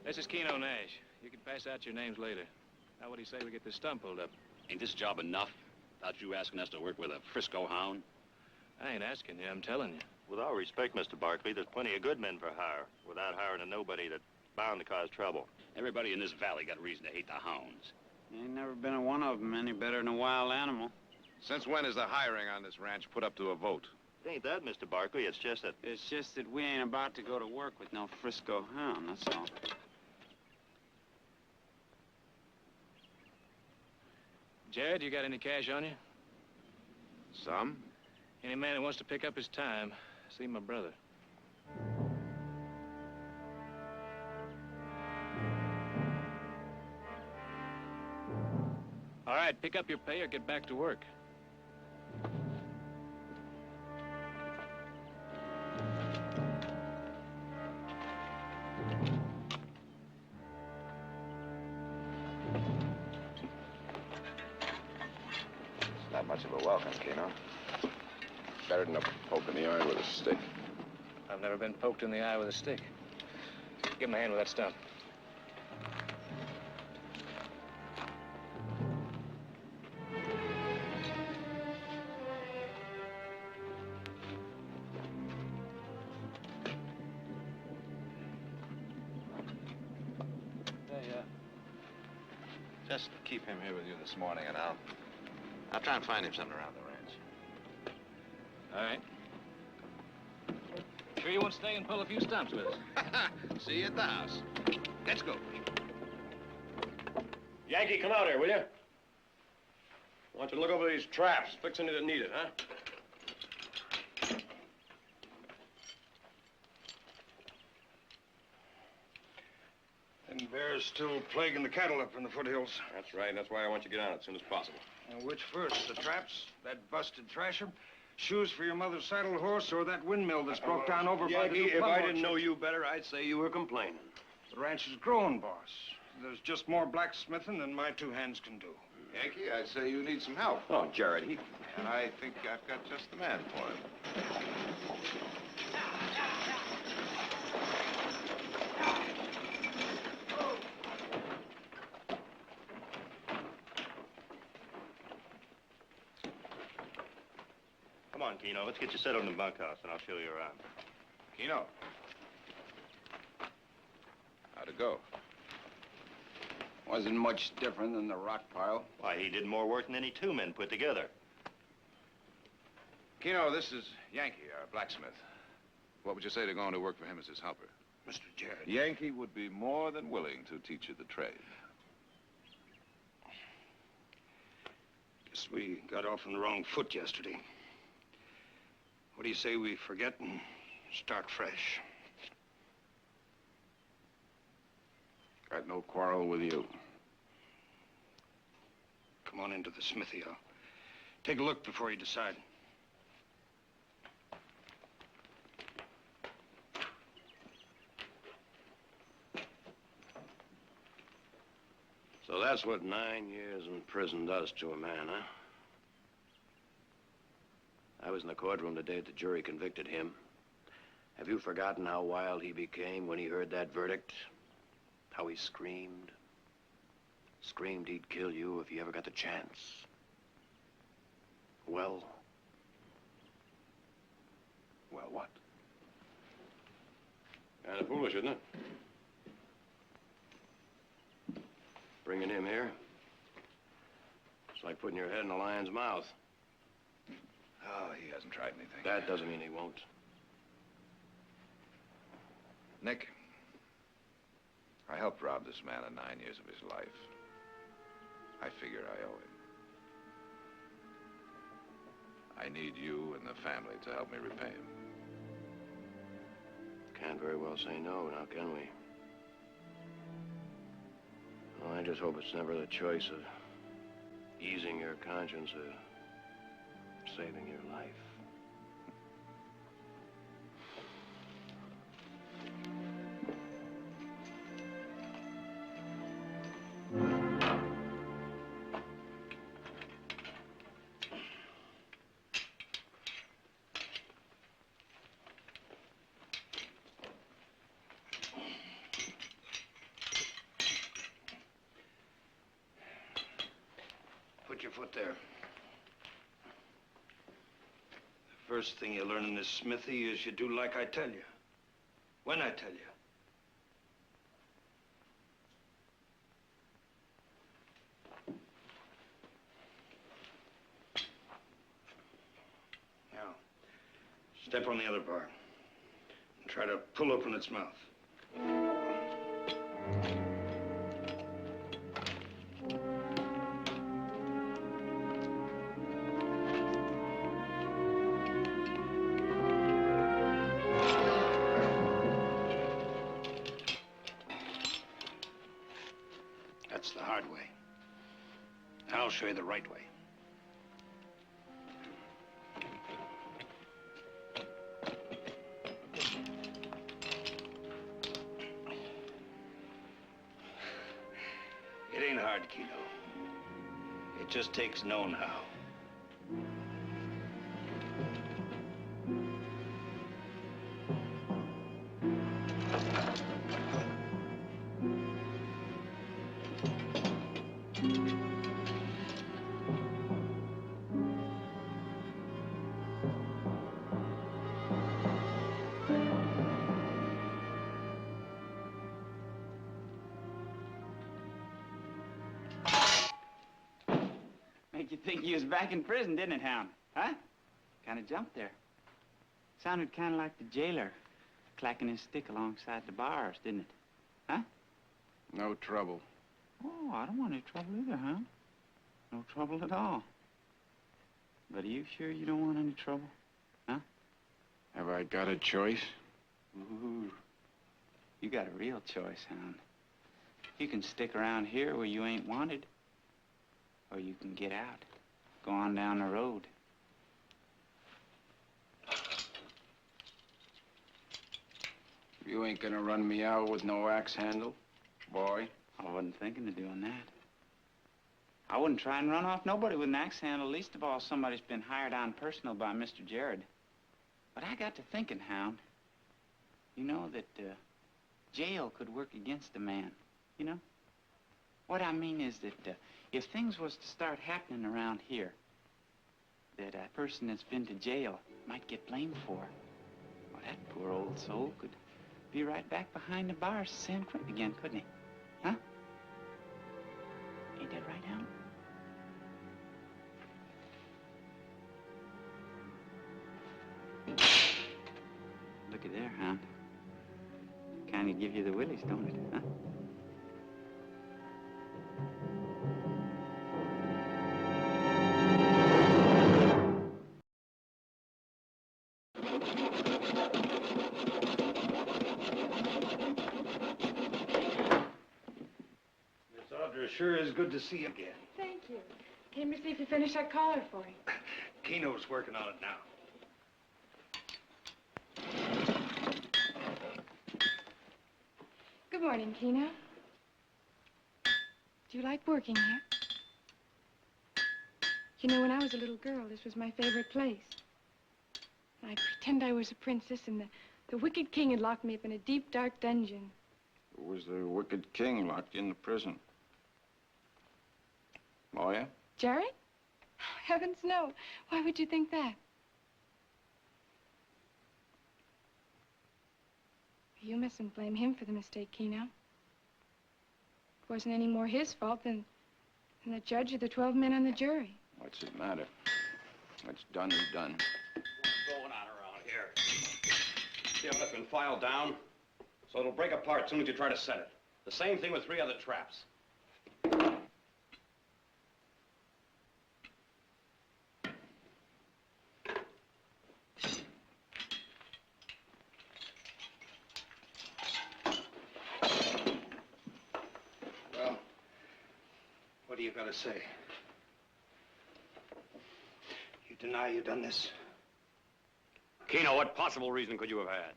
This is Keno Nash. You can pass out your names later. How would he say we get this stump pulled up? Ain't this job enough? Without you asking us to work with a Frisco hound? I ain't asking you, I'm telling you. With all respect, Mr. Barkley, there's plenty of good men for hire without hiring a nobody that's bound to cause trouble. Everybody in this valley got reason to hate the hounds. Ain't never been a one of them any better than a wild animal. Since when is the hiring on this ranch put up to a vote? It ain't that, Mr. Barkley. It's just that... It's just that we ain't about to go to work with no Frisco hound, that's all. Jared, you got any cash on you? Some. Any man that wants to pick up his time, see my brother. All right, pick up your pay or get back to work. Not much of a welcome, Keno. Better than a poke in the eye with a stick. I've never been poked in the eye with a stick. Give him a hand with that stump. Just keep him here with you this morning, and I'll try and find him something around the ranch. All right. Sure you won't stay and pull a few stumps with us? See you at the house. Let's go. Yankee, come out here, will you? I want you to look over these traps. Fix any that need it, huh? And bears still plaguing the cattle up in the foothills. That's right. That's why I want you to get on it as soon as possible. And which first, the traps, that busted thrasher, shoes for your mother's saddle horse, or that windmill that's broke down over by the Yankee, new if plum I didn't orchard? know you better, I'd say you were complaining. The ranch is growing, boss. There's just more blacksmithing than my two hands can do. Yankee, I'd say you need some help. Oh, Jared, And I think I've got just the man for him. on, Keno. Let's get you settled in the bunkhouse, and I'll show you around. Keno. How'd it go? Wasn't much different than the rock pile. Why, he did more work than any two men put together. Keno, this is Yankee, our blacksmith. What would you say to going to work for him as his helper? Mr. Jarrett. Yankee would be more than willing to teach you the trade. Guess we got off on the wrong foot yesterday. What do you say we forget and start fresh? Got no quarrel with you. Come on into the smithy. I'll take a look before you decide. So that's what 9 years in prison does to a man, huh? I was in the courtroom the day the jury convicted him. Have you forgotten how wild he became when he heard that verdict? How he screamed? Screamed he'd kill you if he ever got the chance. Well, what? Kind of foolish, isn't it? Bringing him here, it's like putting your head in a lion's mouth. Oh, he hasn't tried anything. That doesn't mean he won't. Nick, I helped rob this man of 9 years of his life. I figure I owe him. I need you and the family to help me repay him. Can't very well say no, now can we? Well, I just hope it's never the choice of easing your conscience or saving your life. Put your foot there. The first thing you learn in this smithy is you do like I tell you. When I tell you. Now, step on the other bar and try to pull open its mouth. That's the hard way. I'll show you the right way. It ain't hard, Keno. It just takes knowing how. Make you think you was back in prison, didn't it, Hound? Huh? Kind of jumped there. Sounded kind of like the jailer clacking his stick alongside the bars, didn't it? Huh? No trouble. Oh, I don't want any trouble either, Hound. No trouble at all. But are you sure you don't want any trouble? Huh? Have I got a choice? Ooh. You got a real choice, Hound. You can stick around here where you ain't wanted. Or you can get out. Go on down the road. You ain't gonna run me out with no axe handle, boy? I wasn't thinking of doing that. I wouldn't try and run off nobody with an axe handle, least of all somebody's been hired on personal by Mr. Jared. But I got to thinking, Hound. You know that jail could work against a man, you know? What I mean is that if things was to start happening around here, that a person that's been to jail might get blamed for. Well, that poor old soul could be right back behind the bars of San Quentin again, couldn't he? Huh? Ain't that right, Helen? Look at there, Hound. Kind of give you the willies, don't it, huh? Miss Audra, sure is good to see you again. Thank you. Came to see if you finished that collar for me. Keno's working on it now. Good morning, Keno. Do you like working here? You know, when I was a little girl, this was my favorite place. I'd pretend I was a princess, and the wicked king had locked me up in a deep, dark dungeon. Who was the wicked king locked in the prison? Lawyer? Jared? Heavens, no. Why would you think that? You mustn't blame him for the mistake, Keno. It wasn't any more his fault than the judge or the 12 men on the jury. What's it matter? What's done is done. What's going on around here? See how it's been filed down? So it'll break apart as soon as you try to set it. The same thing with 3 other traps. Well, what do you got to say? You deny you done this? Keno, what possible reason could you have had?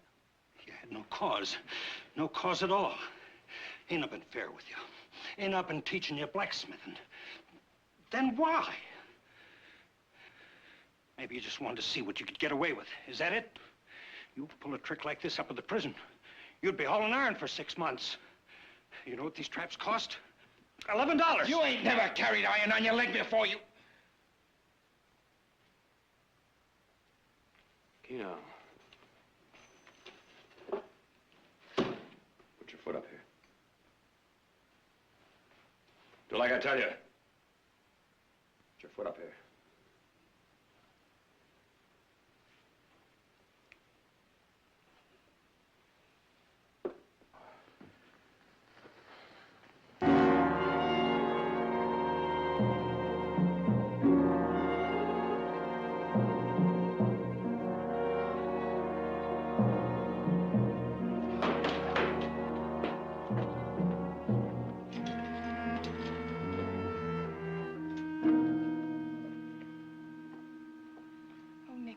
You had no cause. No cause at all. Ain't I been fair with you? Ain't I been teaching you blacksmithing? Then why? Maybe you just wanted to see what you could get away with. Is that it? You pull a trick like this up at the prison, you'd be hauling iron for 6 months. You know what these traps cost? $11. You ain't never carried iron on your leg before, you... Keno. Put your foot up here. Do like I tell you. Put your foot up here.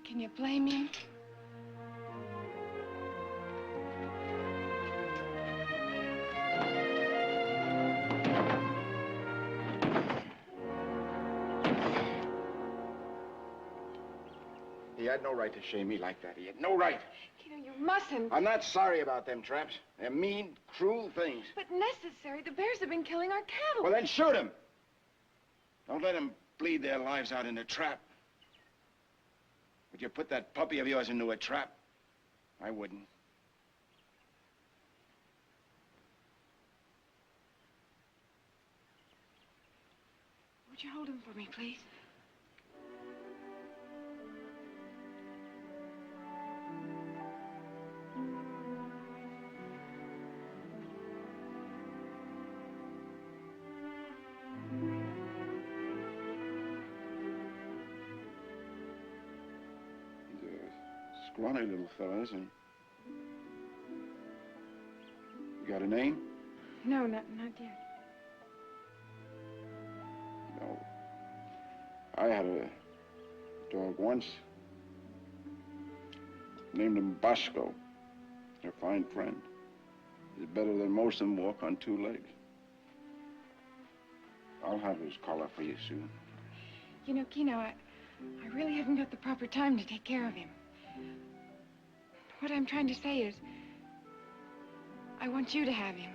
Can you blame me? He had no right to shame me like that. He had no right. Keno, you mustn't. I'm not sorry about them traps. They're mean, cruel things. But necessary. The bears have been killing our cattle. Well, then shoot them. Don't let them bleed their lives out in a trap. Would you put that puppy of yours into a trap? I wouldn't. Would you hold him for me, please? Scrawny little fella, isn't he? You got a name? No, not yet. No. I had a dog once. Named him Bosco. A fine friend. He's better than most of them walk on 2 legs. I'll have his collar for you soon. You know, Keno, I really haven't got the proper time to take care of him. What I'm trying to say is, I want you to have him.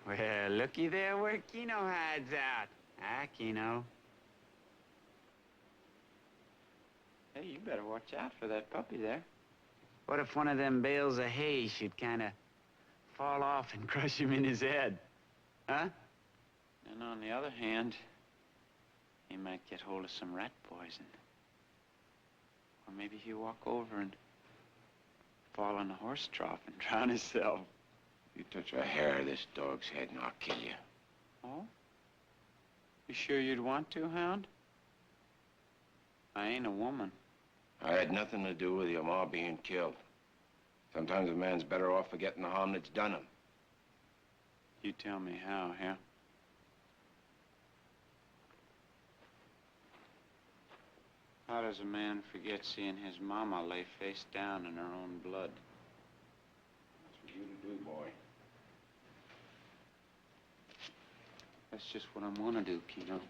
Well, looky there where Keno hides out. Ah, Keno. Hey, you better watch out for that puppy there. What if one of them bales of hay should kind of fall off and crush him in his head? Huh? And on the other hand, he might get hold of some rat poison. Or maybe he'll walk over and fall in a horse trough and drown himself. You touch a hair of this dog's head and I'll kill you. Oh? You sure you'd want to, Hound? I ain't a woman. I had nothing to do with your ma being killed. Sometimes a man's better off forgetting the harm that's done him. You tell me how, yeah? How does a man forget seeing his mama lay face down in her own blood? That's for you to do, boy. That's just what I'm gonna do, Keno.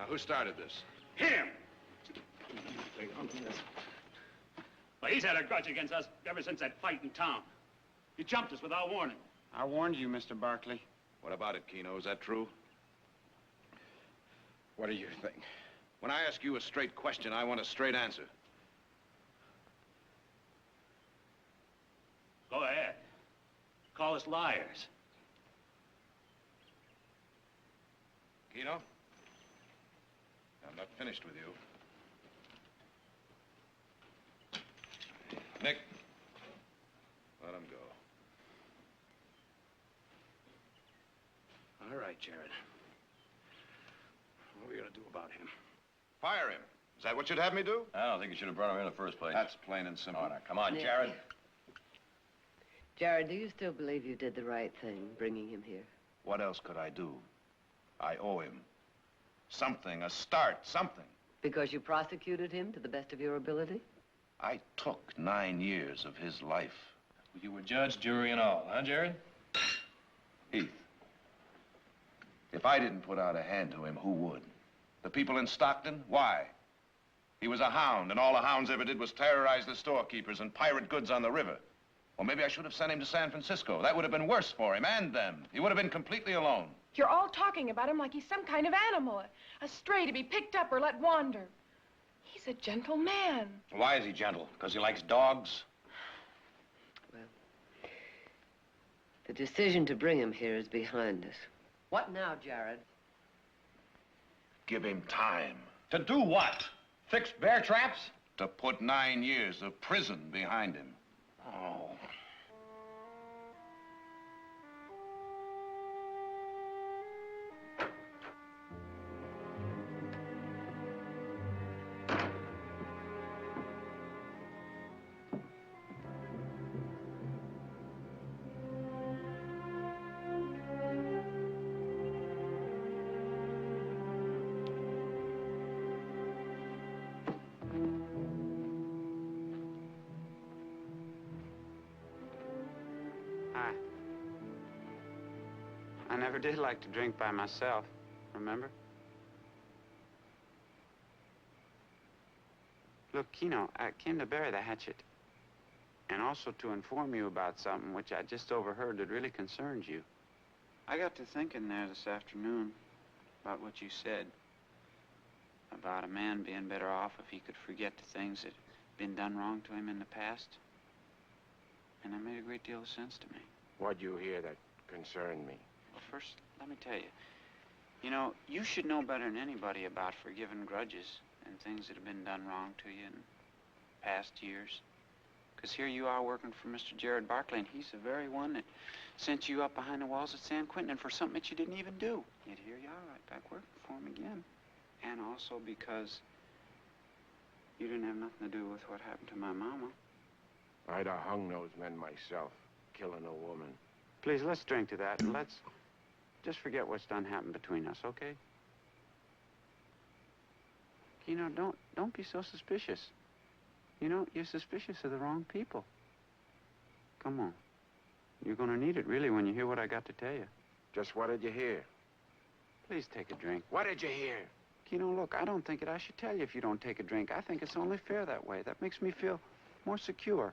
Who started this? Him! Well, he's had a grudge against us ever since that fight in town. He jumped us without warning. I warned you, Mr. Barkley. What about it, Keno? Is that true? What do you think? When I ask you a straight question, I want a straight answer. Go ahead. Call us liars. Keno? I'm not finished with you. Nick, let him go. All right, Jared. What are we gonna do about him? Fire him. Is that what you'd have me do? I don't think you should have brought him in the first place. That's plain and simple. Oh, now, come on, Nick. Jared. Jared, do you still believe you did the right thing, bringing him here? What else could I do? I owe him. Something, a start, something. Because you prosecuted him to the best of your ability? I took 9 years of his life. You were judge, jury, and all, huh, Jared? Heath, if I didn't put out a hand to him, who would? The people in Stockton? Why? He was a hound, and all the hounds ever did was terrorize the storekeepers and pirate goods on the river. Or maybe I should have sent him to San Francisco. That would have been worse for him and them. He would have been completely alone. You're all talking about him like he's some kind of animal, a stray to be picked up or let wander. He's a gentle man. Why is he gentle? Because he likes dogs? Well, the decision to bring him here is behind us. What now, Jared? Give him time. To do what? Fix bear traps? To put 9 years of prison behind him. Oh. never did like to drink by myself, remember? Look, Keno, I came to bury the hatchet. And also to inform you about something which I just overheard that really concerns you. I got to thinking there this afternoon about what you said. About a man being better off if he could forget the things that had been done wrong to him in the past. And that made a great deal of sense to me. What'd you hear that concerned me? Well, first, let me tell you. You know, you should know better than anybody about forgiving grudges and things that have been done wrong to you in past years. Because here you are working for Mr. Jared Barkley, and he's the very one that sent you up behind the walls at San Quentin for something that you didn't even do. Yet here you are right back working for him again. And also because you didn't have nothing to do with what happened to my mama. I'd have hung those men myself, killing a woman. Please, let's drink to that, and let's just forget what's done happened between us, okay? You know, don't be so suspicious. You know, you're suspicious of the wrong people. Come on. You're gonna need it, really, when you hear what I got to tell you. Just what did you hear? Please take a drink. What did you hear? Keno, look, I don't think that I should tell you if you don't take a drink. I think it's only fair that way. That makes me feel more secure.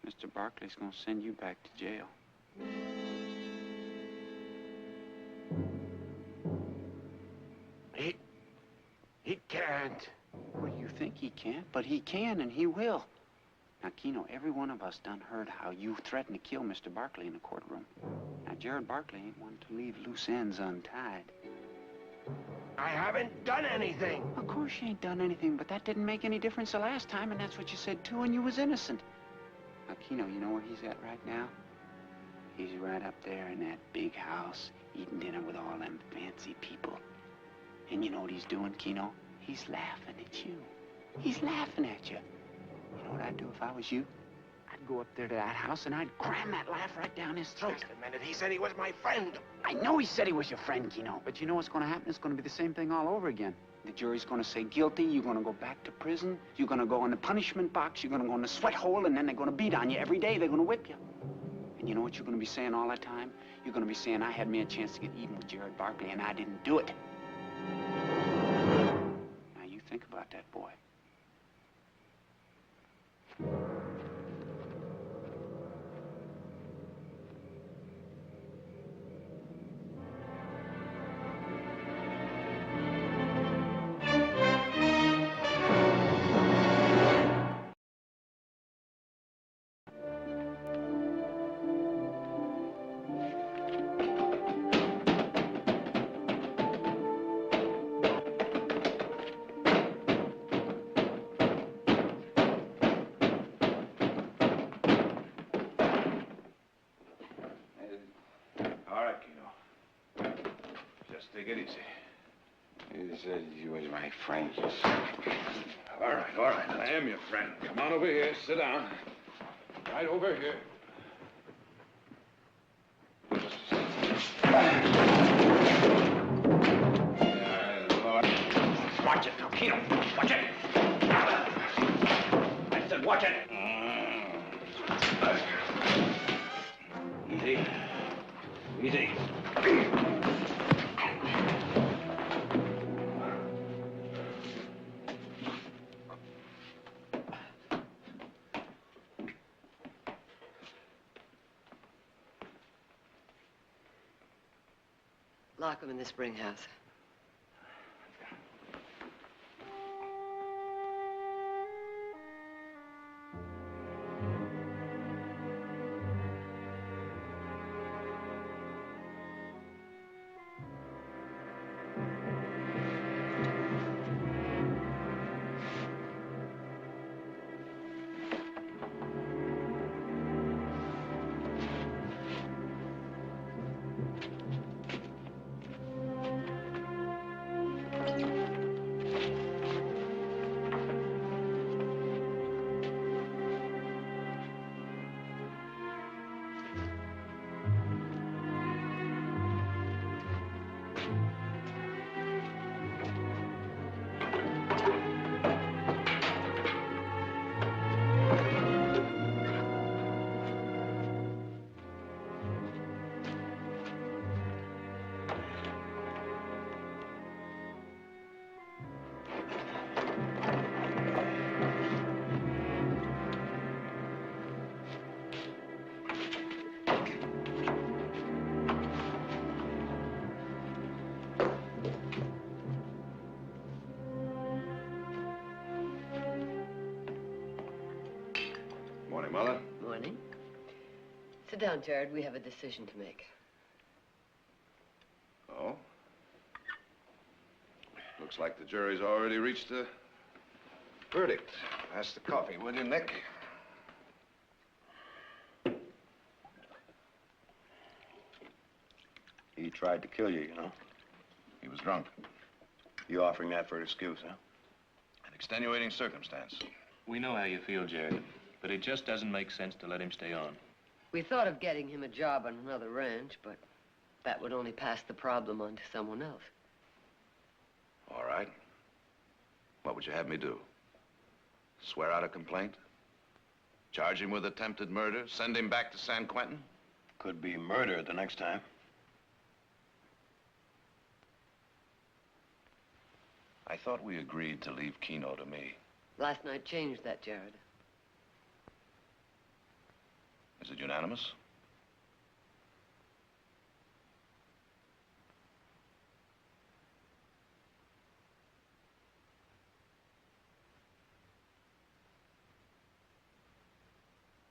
Mr. Barkley's gonna send you back to jail. He can't. Well, you think he can't, but he can, and he will. Now, Keno, every one of us done heard how you threatened to kill Mr. Barkley in the courtroom. Now, Jared Barkley ain't one to leave loose ends untied. I haven't done anything. Of course you ain't done anything, but that didn't make any difference the last time, and that's what you said, too, and you was innocent. Now, Keno, you know where he's at right now? He's right up there in that big house, eating dinner with all them fancy people. And you know what he's doing, Keno? He's laughing at you. He's laughing at you. You know what I'd do if I was you? I'd go up there to that house and I'd cram that laugh right down his throat. Just a minute, he said he was my friend. I know he said he was your friend, Keno. But you know what's going to happen? It's going to be the same thing all over again. The jury's going to say guilty. You're going to go back to prison. You're going to go in the punishment box. You're going to go in the sweat hole, and then they're going to beat on you every day. They're going to whip you. And you know what you're going to be saying all that time? You're going to be saying, I had me a chance to get even with Jared Barkley, and I didn't do it. Now, you think about that, boy. Take it easy. You said you was my friend. All right. I am your friend. Come on over here. Sit down. Right over here. Watch it now, Keno. Watch it. I said watch it. Easy. Easy. Lock him in the spring house. Mother. Morning. Sit down, Jared. We have a decision to make. Oh? Looks like the jury's already reached a verdict. Pass the coffee, will you, Nick? He tried to kill you, you know. He was drunk. You offering that for an excuse, huh? An extenuating circumstance. We know how you feel, Jared, but it just doesn't make sense to let him stay on. We thought of getting him a job on another ranch, but that would only pass the problem on to someone else. All right. What would you have me do? Swear out a complaint? Charge him with attempted murder? Send him back to San Quentin? Could be murder the next time. I thought we agreed to leave Keno to me. Last night changed that, Jared. Is it unanimous?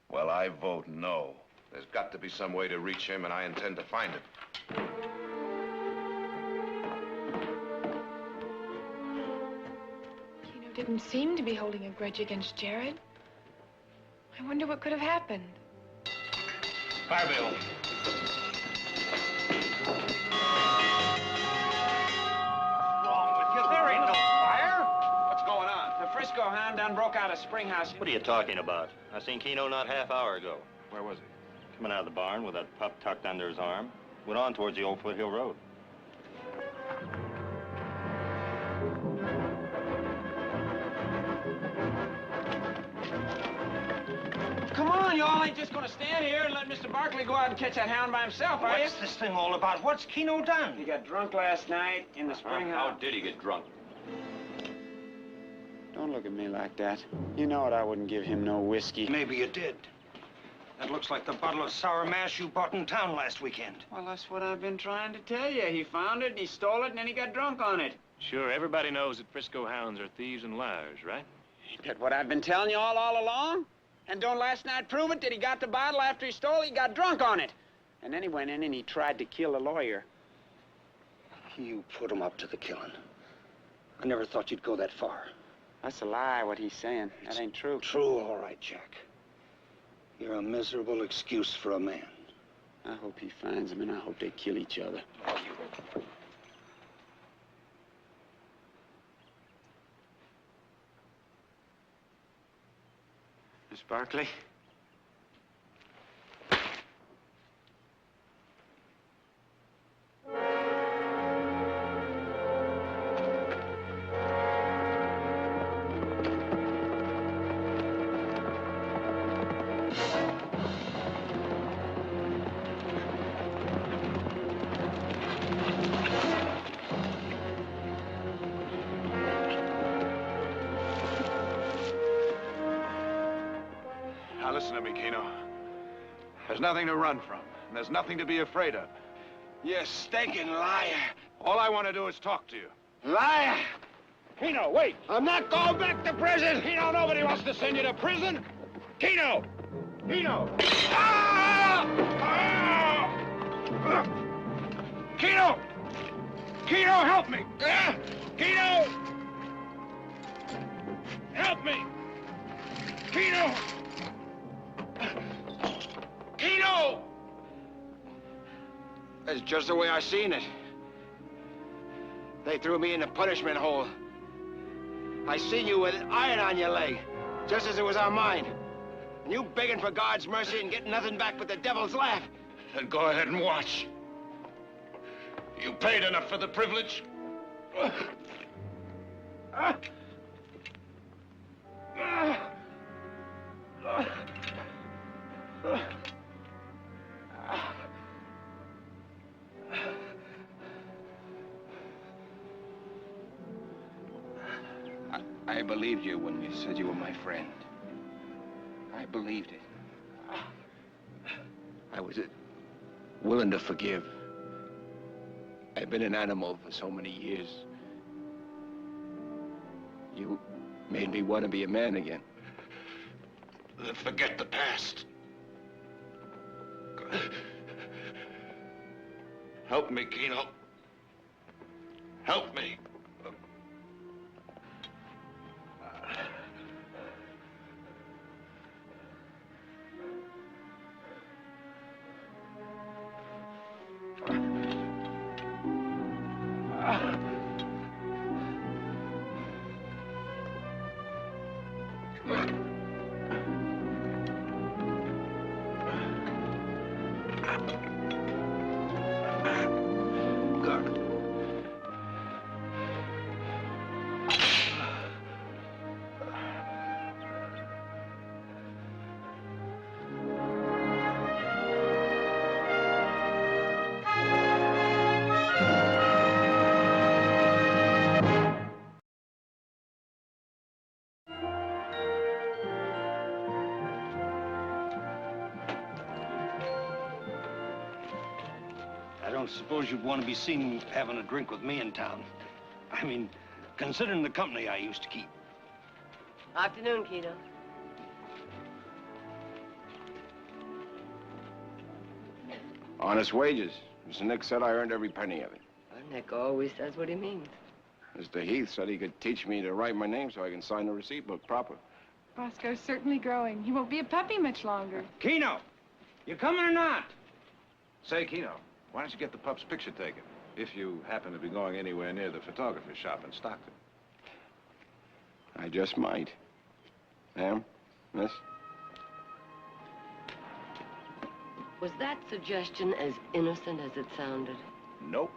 Well, I vote no. There's got to be some way to reach him, and I intend to find it. Keno didn't seem to be holding a grudge against Jared. I wonder what could have happened. Fire bill. Wrong with you? There ain't no fire. What's going on? The Frisco hound done broke out of Springhouse. What are you talking about? I seen Keno not half hour ago. Where was he? Coming out of the barn with that pup tucked under his arm. Went on towards the old Foothill Road. Come on, y'all ain't just gonna stand here and let Mr. Barkley go out and catch that hound by himself, are you? What's this thing all about? What's Keno done? He got drunk last night in the Springhouse. How did he get drunk? Don't look at me like that. You know it, I wouldn't give him no whiskey. Maybe you did. That looks like the bottle of sour mash you bought in town last weekend. Well, that's what I've been trying to tell you. He found it, and he stole it, and then he got drunk on it. Sure, everybody knows that Frisco hounds are thieves and liars, right? Ain't that what I've been telling you all along? And don't last night prove it that he got the bottle after he stole it, he got drunk on it. And then he went in and he tried to kill a lawyer. You put him up to the killing. I never thought you'd go that far. That's a lie, what he's saying. That ain't true. True, all right, Jack. You're a miserable excuse for a man. I hope he finds him, and I hope they kill each other. Miss Barkley? Now listen to me, Keno. There's nothing to run from, and there's nothing to be afraid of. You stinking liar. All I want to do is talk to you. Liar! Keno, wait! I'm not going back to prison! Keno, nobody wants to send you to prison! Keno! Keno! Keno! Keno, help me! Keno! Help me! Keno! Keno! That's just the way I seen it. They threw me in the punishment hole. I seen you with iron on your leg, just as it was on mine. And you begging for God's mercy and getting nothing back but the devil's laugh. Then go ahead and watch. You paid enough for the privilege. I believed you when you said you were my friend. I believed it. I was willing to forgive. I've been an animal for so many years. You made me want to be a man again. Forget the past. Help me, Keno. Help me. I don't suppose you'd want to be seen having a drink with me in town. I mean, considering the company I used to keep. Afternoon, Keno. Honest wages. Mr. Nick said I earned every penny of it. Well, Nick always says what he means. Mr. Heath said he could teach me to write my name so I can sign the receipt book proper. Bosco's certainly growing. He won't be a puppy much longer. Keno, you coming or not? Say, Keno, why don't you get the pup's picture taken? If you happen to be going anywhere near the photographer's shop in Stockton. I just might. Ma'am? Miss? Was that suggestion as innocent as it sounded? Nope.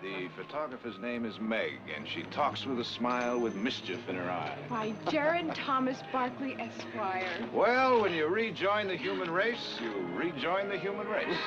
The photographer's name is Meg, and she talks with a smile with mischief in her eye. Why, Jared Thomas Barkley, Esquire. Well, when you rejoin the human race, you rejoin the human race.